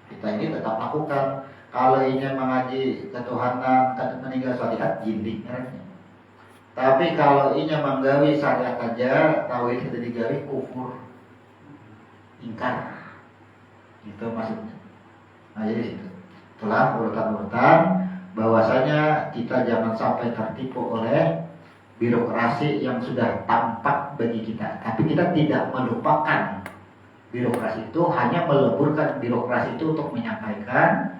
Kita ini tetap lakukan. Kalau ini mengaji ketuhanan, meninggal syariat, jindik mereka. Tapi kalau ini menggawi syariat aja, tauhid sudah digawi kufur, ingkar. Itu maksudnya. Nah jadi itu. Itulah urutan-urutan bahwasanya kita jangan sampai tertipu oleh birokrasi yang sudah tampak bagi kita. Tapi kita tidak melupakan birokrasi itu, hanya meleburkan birokrasi itu untuk menyampaikan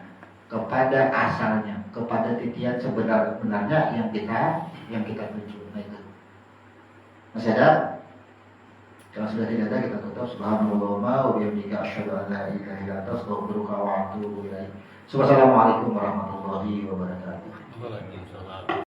kepada asalnya, kepada titian sebenar-benarnya yang kita tuju. Nah itu. Masih ada? Kalau sudah tidak ada, kita tutup. Subhanallah wa bihamdika asyhadu an la ilaha illa anta astaghfiruka wa atubu ilaik. Wassalamualaikum warahmatullahi wabarakatuh.
Waalaikumsalam.